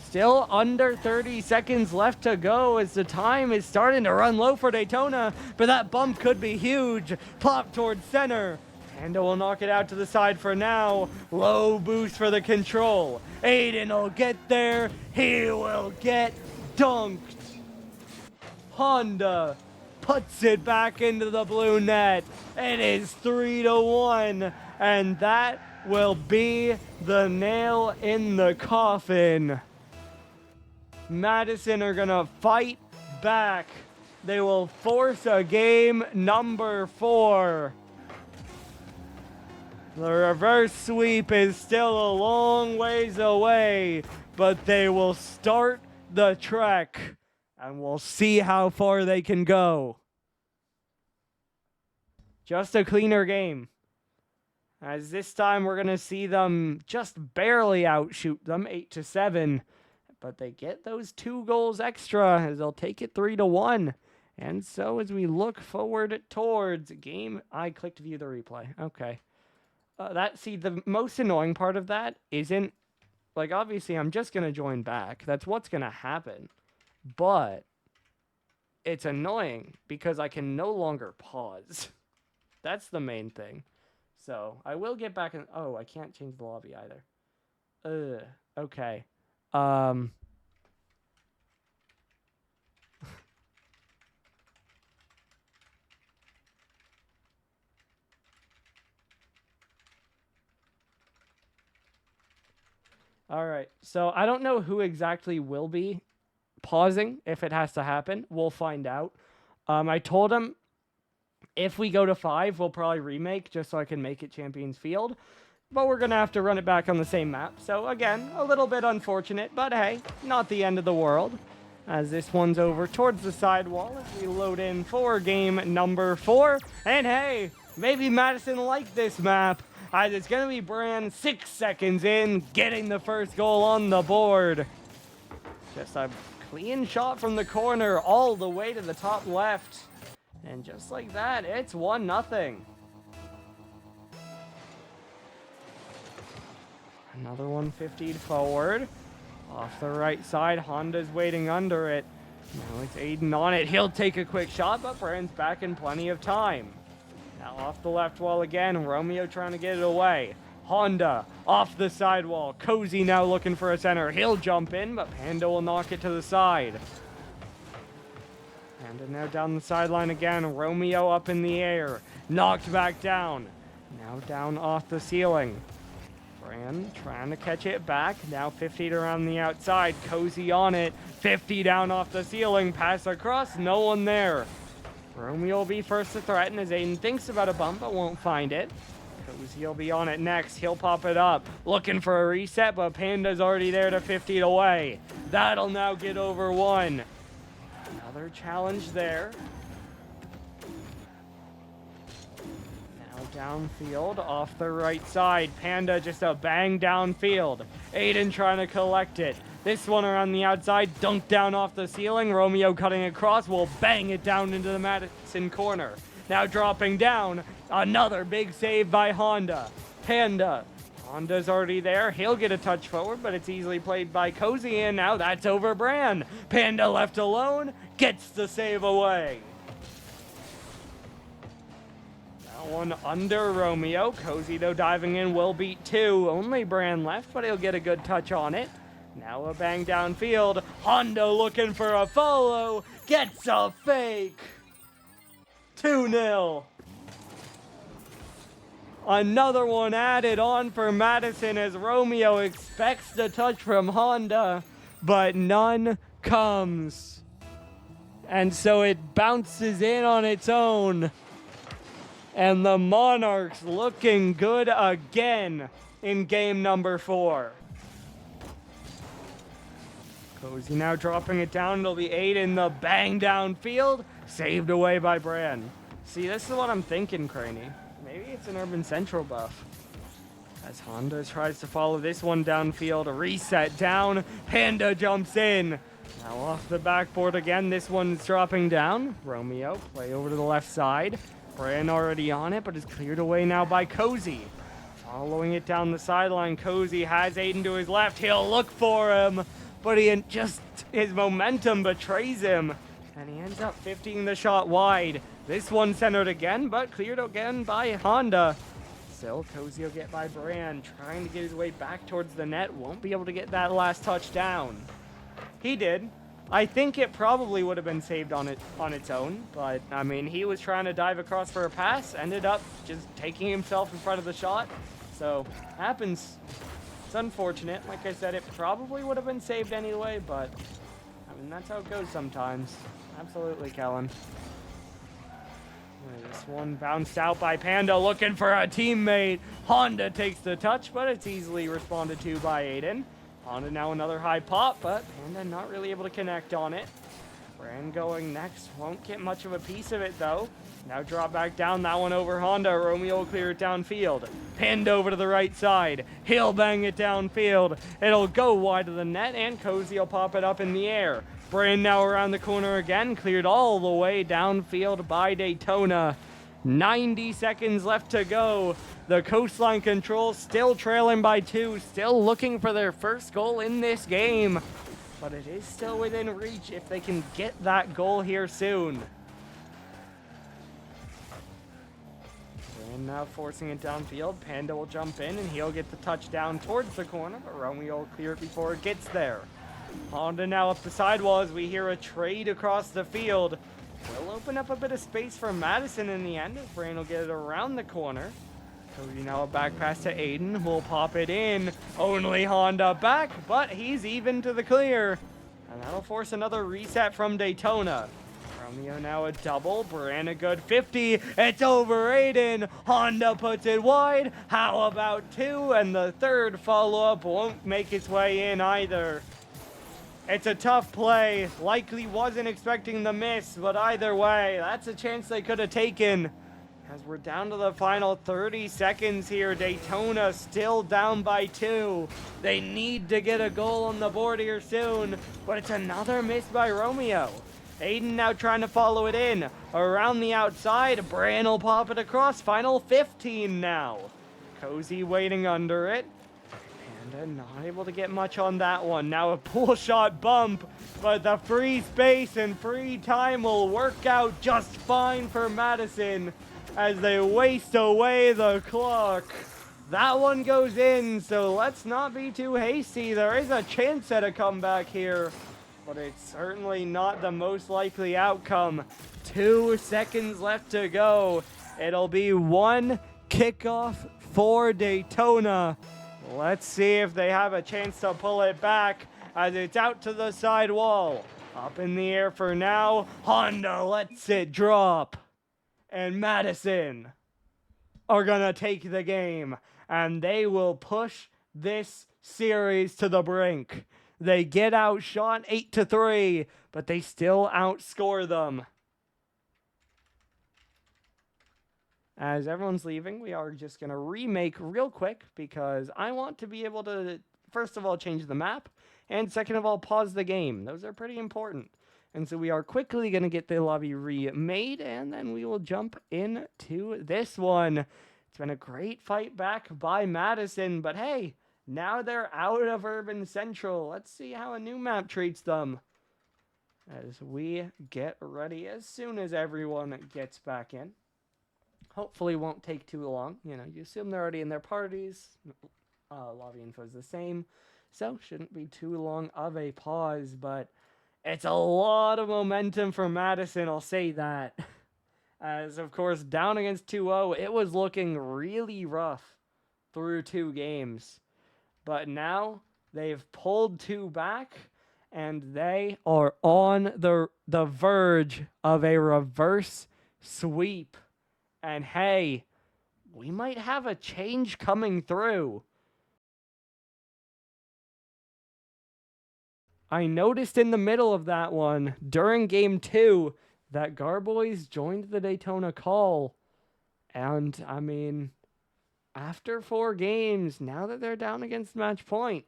Still under 30 seconds left to go as the time is starting to run low for Daytona, but that bump could be huge. Plop towards center. Panda will knock it out to the side for now. Low boost for the control. Aiden will get there. He will get dunked. Honda puts it back into the blue net. It is 3-1, and that will be the nail in the coffin. Madison are gonna fight back. They will force a game number 4. The reverse sweep is still a long ways away, but they will start the trek, and we'll see how far they can go. Just a cleaner game, as this time we're going to see them just barely outshoot them 8-7, but they get those 2 goals extra as they'll take it 3-1. And so as we look forward towards game, I clicked view the replay. Okay. The most annoying part of that isn't, like, obviously I'm just going to join back. That's what's going to happen. But it's annoying because I can no longer pause. That's the main thing. So I will get back in. Oh, I can't change the lobby either. Okay. All right. So I don't know who exactly will be pausing if it has to happen. We'll find out. I told him if we go to 5, we'll probably remake just so I can make it Champions Field. But we're going to have to run it back on the same map. So again, a little bit unfortunate, but hey, not the end of the world. As this one's over towards the sidewall as we load in for game number 4. And hey, maybe Madison liked this map, as it's going to be Brand 6 seconds in, getting the first goal on the board. Just a clean shot from the corner all the way to the top left. And just like that, it's 1-0. Another one 50 forward. Off the right side, Honda's waiting under it. Now it's Aiden on it. He'll take a quick shot, but Brand's back in plenty of time. Now off the left wall again, Romeo trying to get it away. Honda off the sidewall. Cozy now looking for a center. He'll jump in, but Panda will knock it to the side. Panda now down the sideline again. Romeo up in the air. Knocked back down. Now down off the ceiling. Brand trying to catch it back. Now 50 around the outside. Cozy on it. 50 down off the ceiling. Pass across. No one there. Romeo will be first to threaten as Aiden thinks about a bump but won't find it. Cozy will be on it next. He'll pop it up. Looking for a reset, but Panda's already there to 50 away. That'll now get over 1. Another challenge there. Downfield off the right side. Panda just a bang downfield. Aiden trying to collect it. This one around the outside. Dunk down off the ceiling. Romeo cutting across will bang it down into the Madison corner. Now dropping down. Another big save by Honda. Panda. Honda's already there. He'll get a touch forward, but it's easily played by Cozy, and now that's over Brand. Panda left alone. Gets the save away. One under Romeo. Cozy, though, diving in, will beat 2. Only Brand left, but he'll get a good touch on it. Now a bang downfield. Honda looking for a follow. Gets a fake. 2-0. Another one added on for Madison as Romeo expects the touch from Honda, but none comes. And so it bounces in on its own. And the Monarchs looking good again in game number 4. Cozy now dropping it down. It'll be Aiden. The bang downfield. Saved away by Brand. See, this is what I'm thinking, Craney. Maybe it's an Urban Central buff. As Honda tries to follow this one downfield. A reset down. Panda jumps in. Now off the backboard again. This one's dropping down. Romeo play over to the left side. Brand already on it, but is cleared away now by Cozy. Following it down the sideline, Cozy has Aiden to his left. He'll look for him, but his momentum betrays him, and he ends up 50ing the shot wide. This one centered again, but cleared again by Honda. Still, Cozy will get by Brand, trying to get his way back towards the net. Won't be able to get that last touchdown. He did. I think it probably would have been saved on its own, but I mean, he was trying to dive across for a pass, ended up just taking himself in front of the shot. So, happens. It's unfortunate. Like I said, it probably would have been saved anyway, but I mean, that's how it goes sometimes. Absolutely, Kellen. This one bounced out by Panda, looking for a teammate. Honda takes the touch, but it's easily responded to by Aiden. Honda now another high pop, but Panda not really able to connect on it. Brand going next. Won't get much of a piece of it, though. Now drop back down. That one over Honda. Romeo will clear it downfield. Pinned over to the right side. He'll bang it downfield. It'll go wide of the net, and Cozy will pop it up in the air. Brand now around the corner again. Cleared all the way downfield by Daytona. 90 seconds left to go. The Coastline Control still trailing by 2, still looking for their first goal in this game. But it is still within reach if they can get that goal here soon. And now forcing it downfield. Panda will jump in and he'll get the touchdown towards the corner, but Romeo will clear it before it gets there. Honda now up the sidewall as we hear a trade across the field. Will open up a bit of space for Madison in the end. Brain will get it around the corner. Cody now a back pass to Aiden, who will pop it in. Only Honda back, but he's even to the clear. And that'll force another reset from Daytona. Romeo now a double. Brand a good 50. It's over Aiden. Honda puts it wide. How about 2? And the third follow-up won't make its way in either. It's a tough play. Likely wasn't expecting the miss, but either way, that's a chance they could have taken. As we're down to the final 30 seconds here, Daytona still down by 2. They need to get a goal on the board here soon, but it's another miss by Romeo. Aiden now trying to follow it in. Around the outside, Bran will pop it across. Final 15 now. Cozy waiting under it. And not able to get much on that one. Now a pull shot bump, but the free space and free time will work out just fine for Madison as they waste away the clock. That one goes in, so let's not be too hasty. There is a chance at a comeback here, but it's certainly not the most likely outcome. 2 seconds left to go. It'll be one kickoff for Daytona. Let's see if they have a chance to pull it back as it's out to the side wall. Up in the air for now. Honda lets it drop. And Madison are going to take the game. And they will push this series to the brink. They get outshot 8-3, but they still outscore them. As everyone's leaving, we are just going to remake real quick because I want to be able to, first of all, change the map, and second of all, pause the game. Those are pretty important. And so we are quickly going to get the lobby remade, and then we will jump into this one. It's been a great fight back by Madison, but hey, now they're out of Urban Central. Let's see how a new map treats them as we get ready as soon as everyone gets back in. Hopefully won't take too long. You know, you assume they're already in their parties. Lobby info is the same. So shouldn't be too long of a pause, but it's a lot of momentum for Madison, I'll say that. As, of course, down against 2-0, it was looking really rough through 2 games. But now they've pulled 2 back, and they are on the verge of a reverse sweep. And hey, we might have a change coming through. I noticed in the middle of that one, during Game 2, that Garboys joined the Daytona call. And, I mean, after 4 games, now that they're down against match point,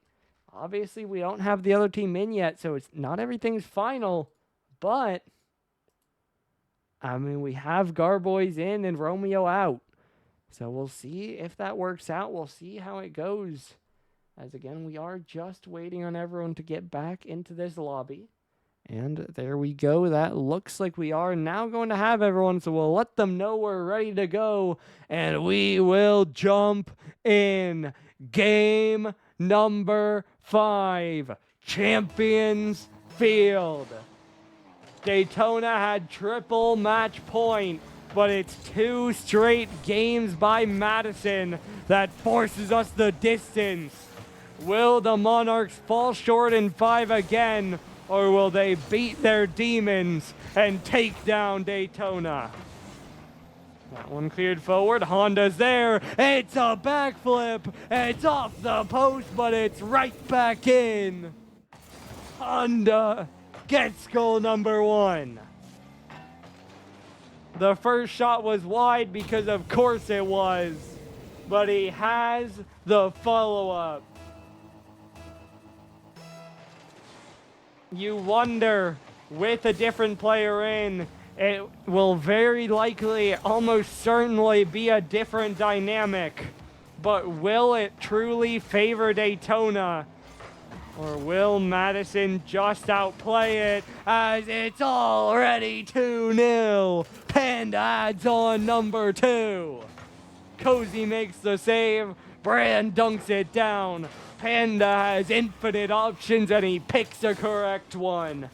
obviously we don't have the other team in yet, so it's not everything's final, but I mean, we have Garboys in and Romeo out. So we'll see if that works out. We'll see how it goes. As again, we are just waiting on everyone to get back into this lobby. And there we go. That looks like we are now going to have everyone. So we'll let them know we're ready to go. And we will jump in. Game number 5. Champions Field. Daytona had triple match point, but it's 2 straight games by Madison that forces us the distance. Will the Monarchs fall short in 5 again, or will they beat their demons and take down Daytona? That one cleared forward. Honda's there. It's a backflip. It's off the post, but it's right back in. Honda gets goal number 1. The first shot was wide because of course it was, but he has the follow-up. You wonder, with a different player in, it will very likely, almost certainly be a different dynamic. But will it truly favor Daytona? Or will Madison just outplay it as it's already 2-0? Panda adds on number 2. Cozy makes the save. Brand dunks it down. Panda has infinite options and he picks a correct one.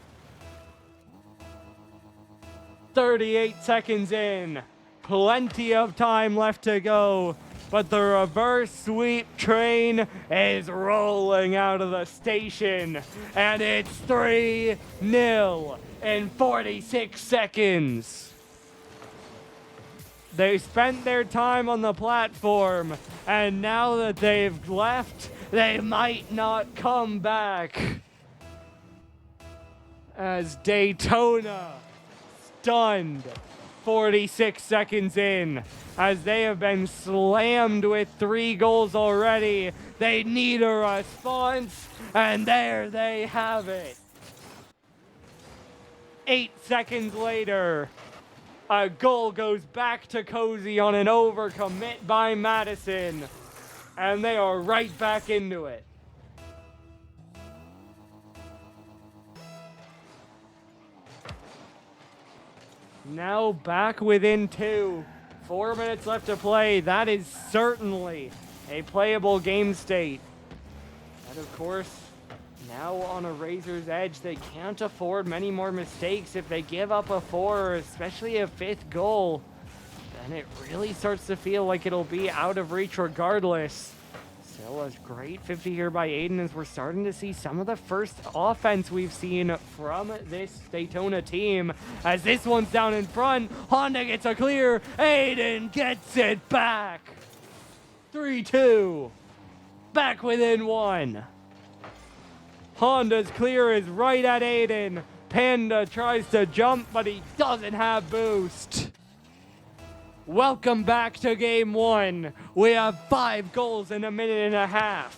38 seconds in. Plenty of time left to go. But the reverse sweep train is rolling out of the station. And it's 3-0 in 46 seconds. They spent their time on the platform, and now that they've left, they might not come back. As Daytona, stunned, 46 seconds in, as they have been slammed with 3 goals already. They need a response, and there they have it. 8 seconds later, a goal goes back to Cozy on an overcommit by Madison, and they are right back into it. Now back within 2. 4 minutes left to play. That is certainly a playable game state. And of course, now on a razor's edge, they can't afford many more mistakes. If they give up a 4, especially a 5th goal, then it really starts to feel like it'll be out of reach regardless. Still a great 50 here by Aiden, as we're starting to see some of the first offense we've seen from this Daytona team. As this one's down in front, Honda gets a clear. Aiden gets it back. 3-2. Back within 1. Honda's clear is right at Aiden. Panda tries to jump, but he doesn't have boost. Welcome back to game 1. We have 5 goals in a minute and a half.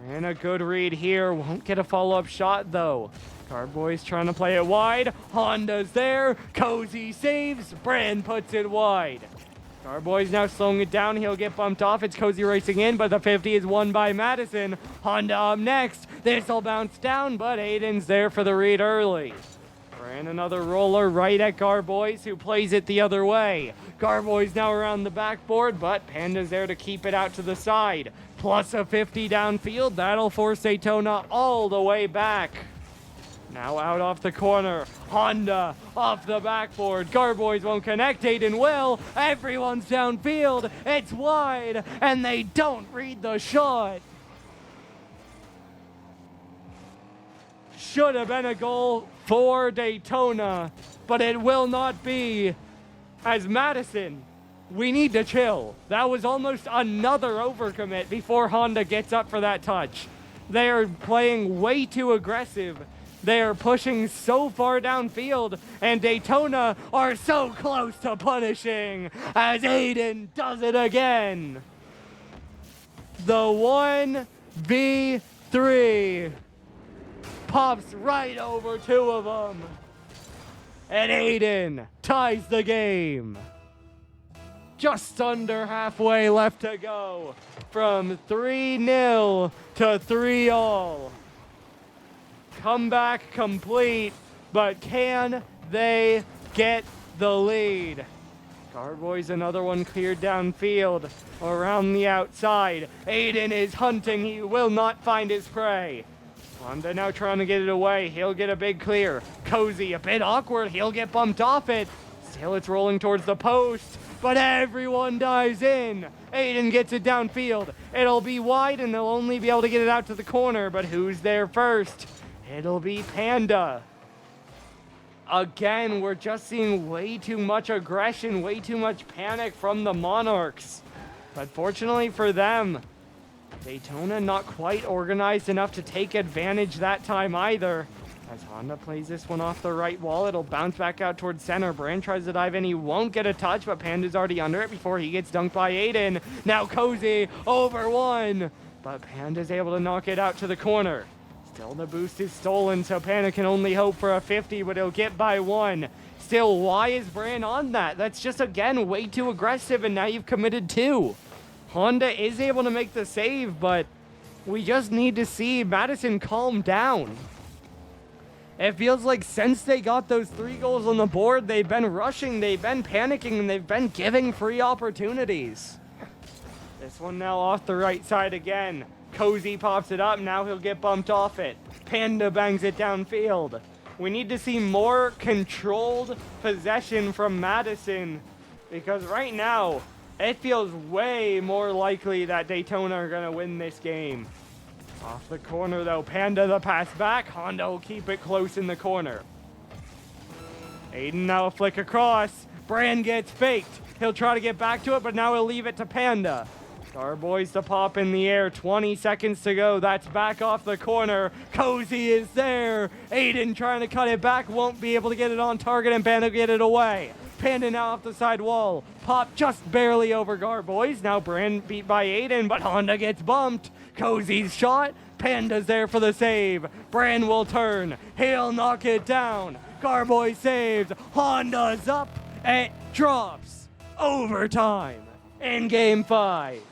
And a good read here. Won't get a follow-up shot, though. Carboy's trying to play it wide. Honda's there. Cozy saves. Brand puts it wide. Carboy's now slowing it down. He'll get bumped off. It's Cozy racing in, but the 50 is won by Madison. Honda up next. This'll bounce down, but Aiden's there for the read early. And another roller right at Garboys, who plays it the other way. Garboys now around the backboard, but Panda's there to keep it out to the side. Plus a 50 downfield. That'll force Daytona all the way back. Now out off the corner. Honda off the backboard. Garboys won't connect. Aiden will. Everyone's downfield. It's wide, and they don't read the shot. Should have been a goal for Daytona, but it will not be. As Madison, we need to chill. That was almost another overcommit before Honda gets up for that touch. They are playing way too aggressive. They are pushing so far downfield, and Daytona are so close to punishing as Aiden does it again. The 1v3 pops right over 2 of them. And Aiden ties the game. Just under halfway left to go. from 3-0 to 3-all. Comeback complete, but can they get the lead? Garboy's another one cleared downfield around the outside. Aiden is hunting. He will not find his prey. Honda now trying to get it away. He'll get a big clear. Cozy a bit awkward. He'll get bumped off it. Still it's rolling towards the post, but everyone dives in. Aiden gets it downfield. It'll be wide and they'll only be able to get it out to the corner, but who's there first? It'll be Panda. Again, we're just seeing way too much aggression, way too much panic from the Monarchs. But fortunately for them, Daytona not quite organized enough to take advantage that time either. As Honda plays this one off the right wall, it'll bounce back out towards center. Brand tries to dive in. He won't get a touch, but Panda's already under it before he gets dunked by Aiden. Now Cozy over one, but Panda's able to knock it out to the corner. Still the boost is stolen, so Panda can only hope for a 50, but he'll get by one. Still, why is Brand on that? That's just, again, way too aggressive, and now you've committed two. Honda is able to make the save, but we just need to see Madison calm down. It feels like since they got those 3 goals on the board, they've been rushing, they've been panicking, and they've been giving free opportunities. This one now off the right side again. Cozy pops it up, now he'll get bumped off it. Panda bangs it downfield. We need to see more controlled possession from Madison, because right now, it feels way more likely that Daytona are going to win this game. Off the corner though, Panda the pass back, Honda will keep it close in the corner. Aiden now a flick across, Brand gets faked. He'll try to get back to it, but now he'll leave it to Panda. Garboys to pop in the air, 20 seconds to go. That's back off the corner. Cozy is there. Aiden trying to cut it back, won't be able to get it on target, and Panda get it away. Panda now off the side wall. Pop just barely over Garboys. Now Brand beat by Aiden, but Honda gets bumped. Cozy's shot. Panda's there for the save. Brand will turn. He'll knock it down. Garboy saves. Honda's up. It drops. Overtime in Game 5.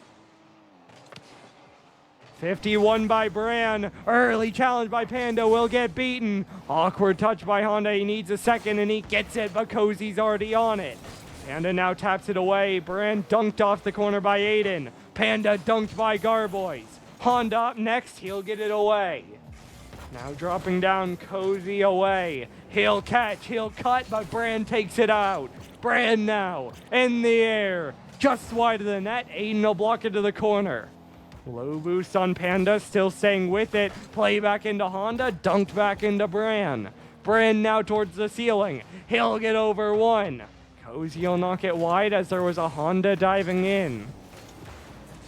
51 by Brand. Early challenge by Panda will get beaten. Awkward touch by Honda. He needs a second and he gets it, but Cozy's already on it. Panda now taps it away. Brand dunked off the corner by Aiden. Panda dunked by Garboys. Honda up next. He'll get it away. Now dropping down, Cozy away. He'll catch, he'll cut, but Brand takes it out. Brand now in the air. Just wide of the net. Aiden will block it to the corner. Low boost on Panda, still staying with it. Play back into Honda, dunked back into Brand. Brand now towards the ceiling. He'll get over one. Cozy will knock it wide as there was a Honda diving in.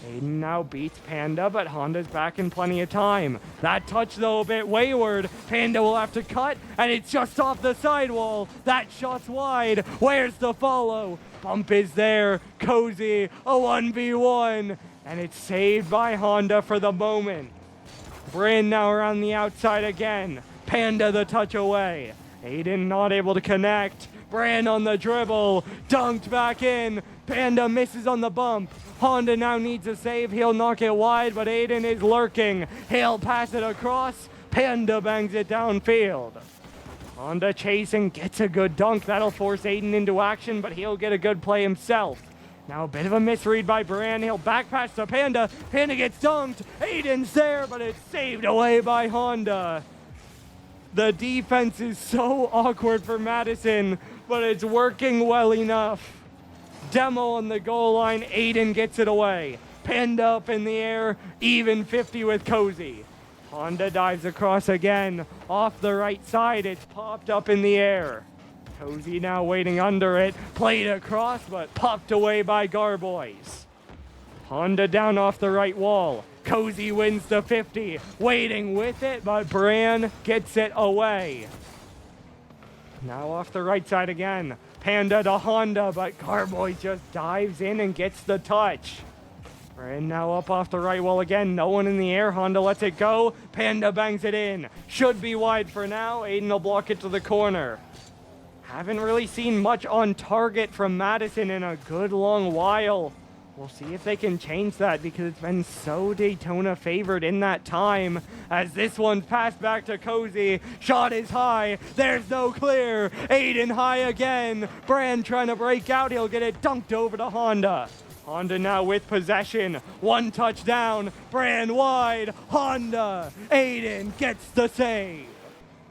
Aiden now beats Panda, but Honda's back in plenty of time. That touch, though, a bit wayward. Panda will have to cut, and it's just off the sidewall. That shot's wide. Where's the follow? Bump is there. Cozy, a 1v1. And it's saved by Honda for the moment. Brand now around the outside again. Panda the touch away. Aiden not able to connect. Brand on the dribble. Dunked back in. Panda misses on the bump. Honda now needs a save. He'll knock it wide, but Aiden is lurking. He'll pass it across. Panda bangs it downfield. Honda chasing, gets a good dunk. That'll force Aiden into action, but he'll get a good play himself. Now a bit of a misread by Brand. He'll back pass to Panda. Panda gets dunked. Aiden's there, but it's saved away by Honda. The defense is so awkward for Madison, but it's working well enough. Demo on the goal line. Aiden gets it away. Panda up in the air. Even 50 with Cozy. Honda dives across again. Off the right side. It's popped up in the air. Cozy now waiting under it. Played across, but popped away by Garboys. Honda down off the right wall. Cozy wins the 50. Waiting with it, but Brand gets it away. Now off the right side again. Panda to Honda, but Garboy just dives in and gets the touch. Brand now up off the right wall again. No one in the air. Honda lets it go. Panda bangs it in. Should be wide for now. Aiden will block it to the corner. Haven't really seen much on target from Madison in a good long while. We'll see if they can change that because it's been so Daytona favored in that time. As this one's passed back to Cozy. Shot is high. There's no clear. Aiden high again. Brand trying to break out. He'll get it dunked over to Honda. Honda now with possession. One touchdown. Brand wide. Honda. Aiden gets the save.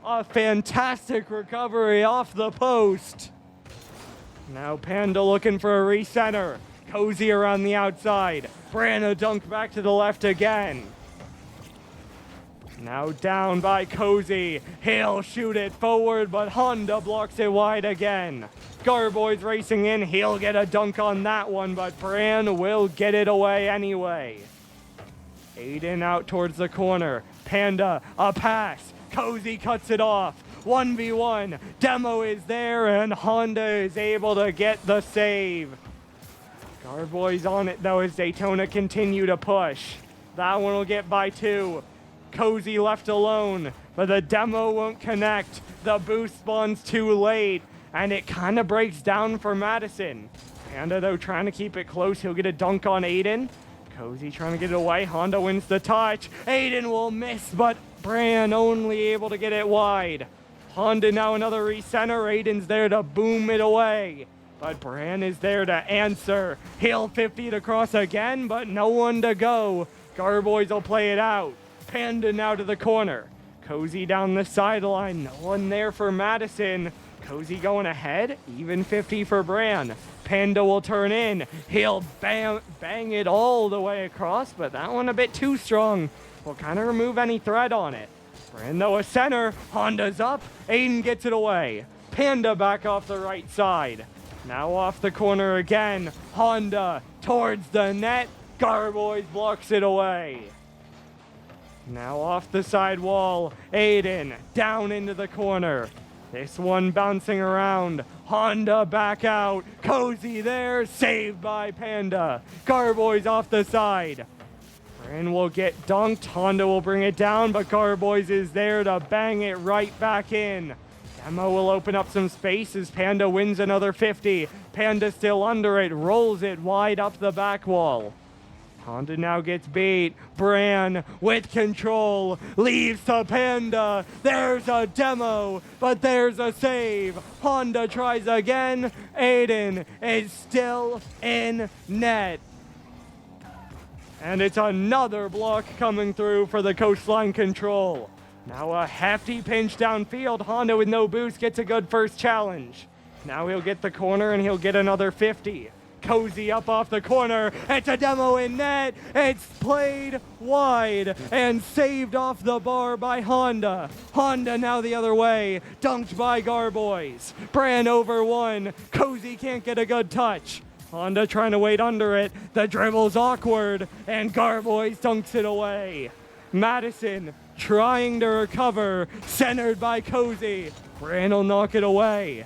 A fantastic recovery off the post. Now Panda looking for a recenter. Cozy around the outside. Brand dunk back to the left again. Now down by Cozy. He'll shoot it forward, but Honda blocks it wide again. Garboy's racing in. He'll get a dunk on that one, but Brand will get it away anyway. Aiden out towards the corner. Panda, a pass. Cozy cuts it off. 1v1. Demo is there, and Honda is able to get the save. Garboy's on it, though, as Daytona continue to push. That one will get by 2. Cozy left alone, but the demo won't connect. The boost spawns too late, and it kind of breaks down for Madison. Panda, though, trying to keep it close. He'll get a dunk on Aiden. Cozy trying to get it away. Honda wins the touch. Aiden will miss, but Brand only able to get it wide. Honda now another recenter. Aiden's there to boom it away. But Brand is there to answer. He'll 50 to cross again, but no one to go. Garboys will play it out. Panda now to the corner. Cozy down the sideline. No one there for Madison. Cozy going ahead. Even 50 for Brand. Panda will turn in. He'll bang it all the way across, but that one a bit too strong. Will kind of remove any threat on it. Brand though a center. Honda's up. Aiden gets it away. Panda back off the right side. Now off the corner again. Honda towards the net. Garboys blocks it away. Now off the side wall. Aiden down into the corner. This one bouncing around. Honda back out. Cozy there. Saved by Panda. Garboys off the side. Brand will get dunked. Honda will bring it down, but Garboys is there to bang it right back in. Demo will open up some space as Panda wins another 50. Panda still under it, rolls it wide up the back wall. Honda now gets beat. Brand with control, leaves to Panda. There's a demo, but there's a save. Honda tries again. Aiden is still in net. And it's another block coming through for the Coastline control. Now a hefty pinch downfield. Honda with no boost gets a good first challenge. Now he'll get the corner and he'll get another 50. Cozy up off the corner. It's a demo in net. It's played wide and saved off the bar by Honda. Honda now the other way. Dunked by Garboys. Brand over one. Cozy can't get a good touch. Honda trying to wait under it. The dribble's awkward, and Garboys dunks it away. Madison trying to recover, centered by Cozy. Brand will knock it away.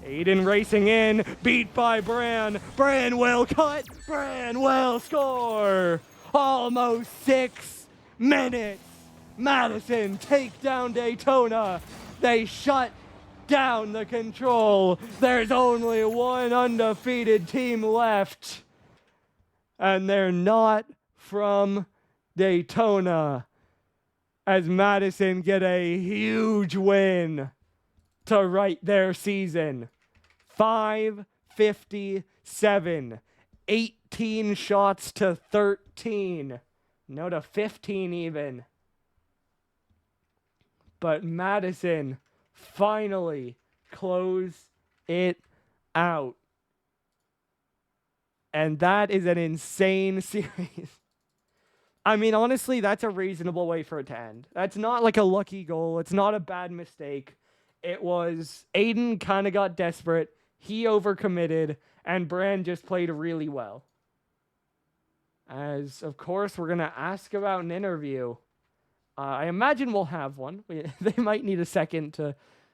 Aiden racing in, beat by Brand. Brand will cut. Brand will score. Almost 6 minutes. Madison take down Daytona. They shut down the control. There's only one undefeated team left, and they're not from Daytona, as Madison get a huge win to right their season. 557, 18 shots to 13, no, to 15 even. But Madison finally close it out. And that is an insane series. I mean, honestly, that's a reasonable way for it to end. That's not like a lucky goal. It's not a bad mistake. It was Aiden kind of got desperate. He overcommitted, and Brand just played really well. As, of course, we're going to ask about an interview. I imagine we'll have one. They might need a second to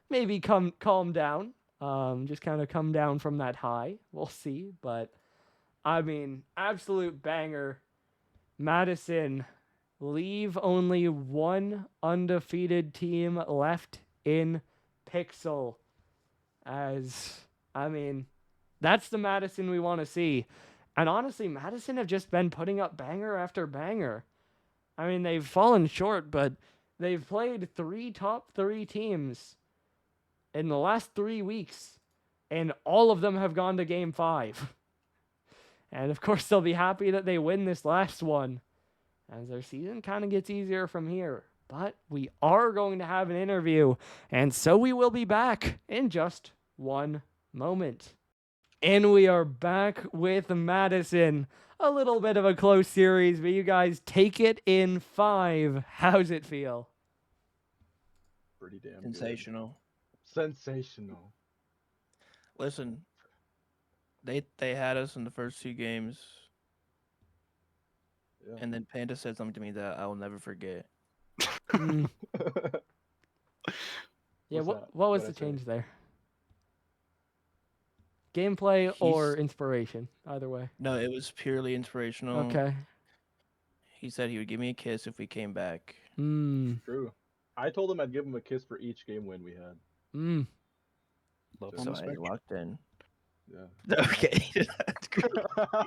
maybe calm down. Just kind of come down from that high. We'll see. But, I mean, absolute banger. Madison leave only one undefeated team left in Pixel. As, I mean, that's the Madison we want to see. And honestly, Madison have just been putting up banger after banger. I mean, they've fallen short, but they've played 3 top 3 teams in the last 3 weeks, and all of them have gone to game 5. And of course, they'll be happy that they win this last one, as their season kind of gets easier from here. But we are going to have an interview, and so we will be back in just one moment. And we are back with Madison. A little bit of a close series, but you guys take it in 5. How's it feel? Pretty damn Sensational. good. Sensational. Listen, they had us in the first 2 games, Yeah. and then Panda said something to me that I will never forget. Mm. Yeah, What's that? what was What'd the I say? change there? Gameplay or inspiration? Either way. No, it was purely inspirational. Okay. He said he would give me a kiss if we came back. True. I told him I'd give him a kiss for each game win we had. Love So So on I the spectrum. locked in. Yeah. Okay.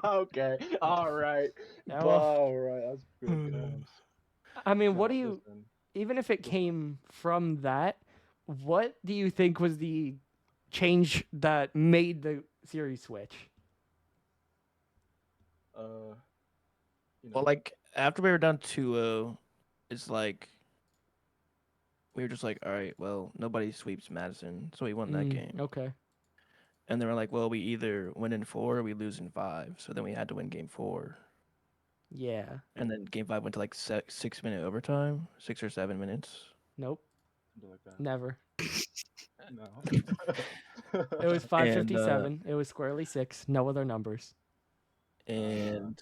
Okay. All right. Yeah, well, All right. That's good. Times. I mean, what No, do you, listen. even if it came from that, what do you think was the change that made the series switch? Well, like, after we were down 2-0, it's like, we were just like, all right, well, nobody sweeps Madison, so we won that game. Okay. And they were like, well, we either win in 4 or we lose in 5. So then we had to win game 4. Yeah. And then game 5 went to like 6-minute overtime, 6 or 7 minutes. Nope. Something like that. Never. No. It was 5:57. It was squarely 6. No other numbers. And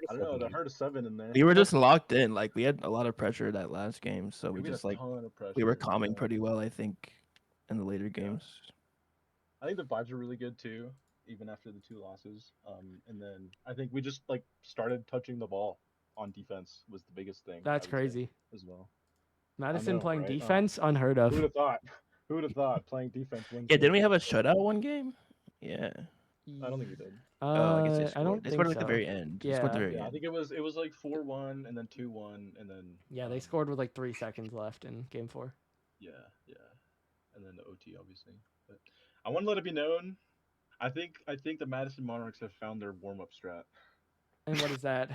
I don't know. I heard a 7 in there. we were just locked in. Like, we had a lot of pressure that last game. So we had just, a like, ton of pressure. we were calming yeah. pretty well, I think, in the later games. I think the vibes are really good too, even after the 2 losses. And then I think we just like started touching the ball on defense was the biggest thing. That's crazy. As well. Madison know, playing right? defense, unheard of. Who'd have thought? Who'd have thought playing defense wins? Yeah, didn't we have a shutout one game? Yeah. I don't think we did. I guess they I scored. don't They think scored so. like the very end. They Yeah. scored the very Yeah, I end. think it was like 4-1 and then 2-1 and then. Yeah, they scored with like 3 seconds left in game 4. Yeah, and then the OT obviously. But I want to let it be known. I think the Madison Monarchs have found their warm-up strat. And what is that?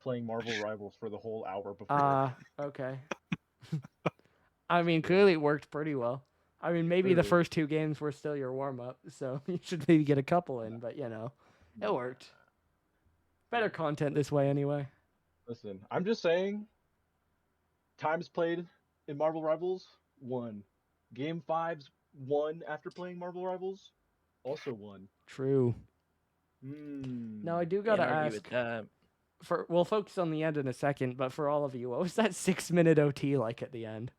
Playing Marvel Rivals for the whole hour before. Okay. I mean, clearly it worked pretty well. I mean, maybe the first 2 games were still your warm-up, so you should maybe get a couple in, but it worked. Better content this way anyway. Listen, I'm just saying, times played in Marvel Rivals, 1. Game 5s, 1 after playing Marvel Rivals, also 1. True. Now I do gotta ask. We'll focus on the end in a second, but for all of you, what was that 6-minute OT like at the end?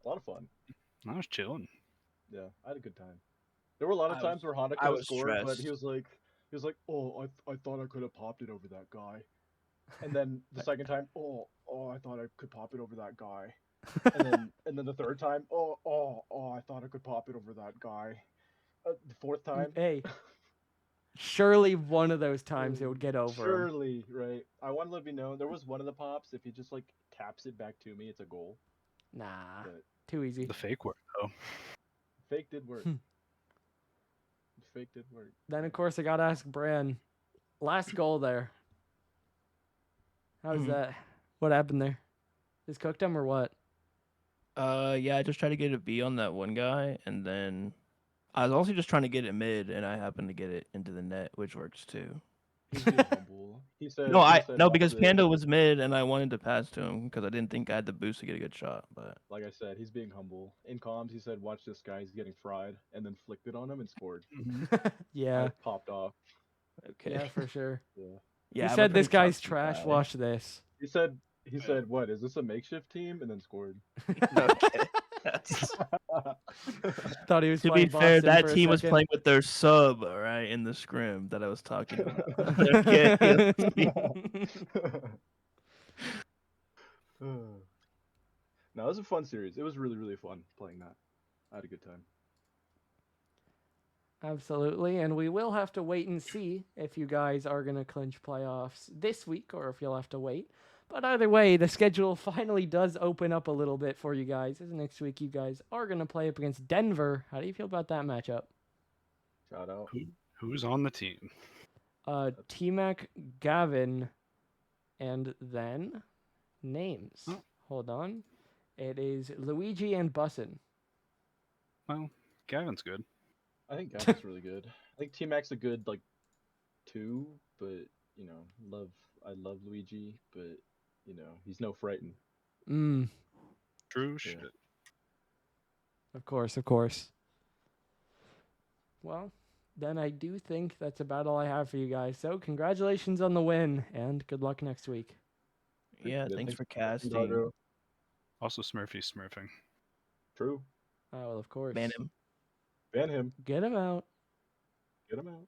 A lot of fun. I was chilling. Yeah, I had a good time. There were a lot of times where Honda could have scored, but he was like, "Oh, I thought I could have popped it over that guy," and then the second time, "Oh, I thought I could pop it over that guy," and then the third time, "Oh, I thought I could pop it over that guy," the fourth time, Hey. Surely one of those times it would get over. Surely, right? I want to let you know there was one of the pops. If he just like taps it back to me, it's a goal. Nah, but too easy. The fake work though. Fake did work. Fake did work. Then of course I gotta ask Bran. Last goal there. How's that? What happened there? Just cooked him or what? Yeah, I just tried to get a B on that one guy, and then I was also just trying to get it mid, and I happened to get it into the net, which works too. He's being humble. He said No, because Panda was mid, and I wanted to pass to him because I didn't think I had the boost to get a good shot. But like I said, he's being humble. In comms, he said, "Watch this guy. He's getting fried," and then flicked it on him and scored. Yeah. I popped off. okay. Yeah, for sure. Yeah. He said this guy's trash. Watch this. He said, "What is this, a makeshift team?" And then scored. Okay. Thought he was To be playing fair, Boston that for a team was second. playing with their sub, all right, in the scrim that I was talking about. Okay. No, it was a fun series. It was really, really fun playing that. I had a good time. Absolutely, and we will have to wait and see if you guys are going to clinch playoffs this week or if you'll have to wait. But either way, the schedule finally does open up a little bit for you guys. As next week, you guys are going to play up against Denver. How do you feel about that matchup? Shout out. Who's on the team? T-Mac, Gavin, and then names. Oh. Hold on. It is Luigi and Bussin. Well, Gavin's good. I think Gavin's really good. I think T-Mac's a good 2, but I love Luigi, but he's no frighten. True shit. Of course. Well, then I do think that's about all I have for you guys. So congratulations on the win, and good luck next week. Yeah, thanks for casting. Also, Smurfy's smurfing. True. Oh, well, of course. Ban him. Ban him. Get him out. Get him out.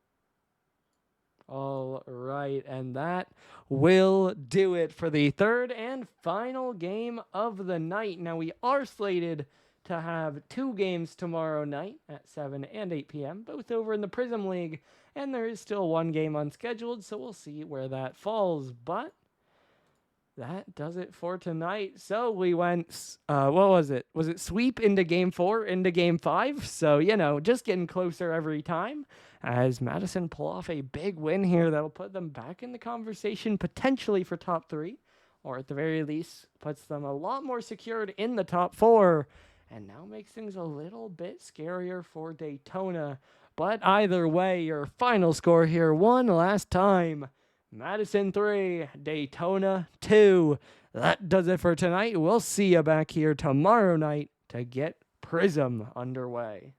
All right, and that will do it for the third and final game of the night. Now, we are slated to have 2 games tomorrow night at 7 and 8 p.m., both over in the Prism League, and there is still 1 game unscheduled, so we'll see where that falls. But that does it for tonight. So we went, what was it? Was it sweep into Game 4, into Game 5? So, just getting closer every time as Madison pull off a big win here that'll put them back in the conversation potentially for top 3, or at the very least puts them a lot more secured in the top 4, and now makes things a little bit scarier for Daytona. But either way, your final score here one last time. Madison 3, Daytona 2. That does it for tonight. We'll see you back here tomorrow night to get Prism underway.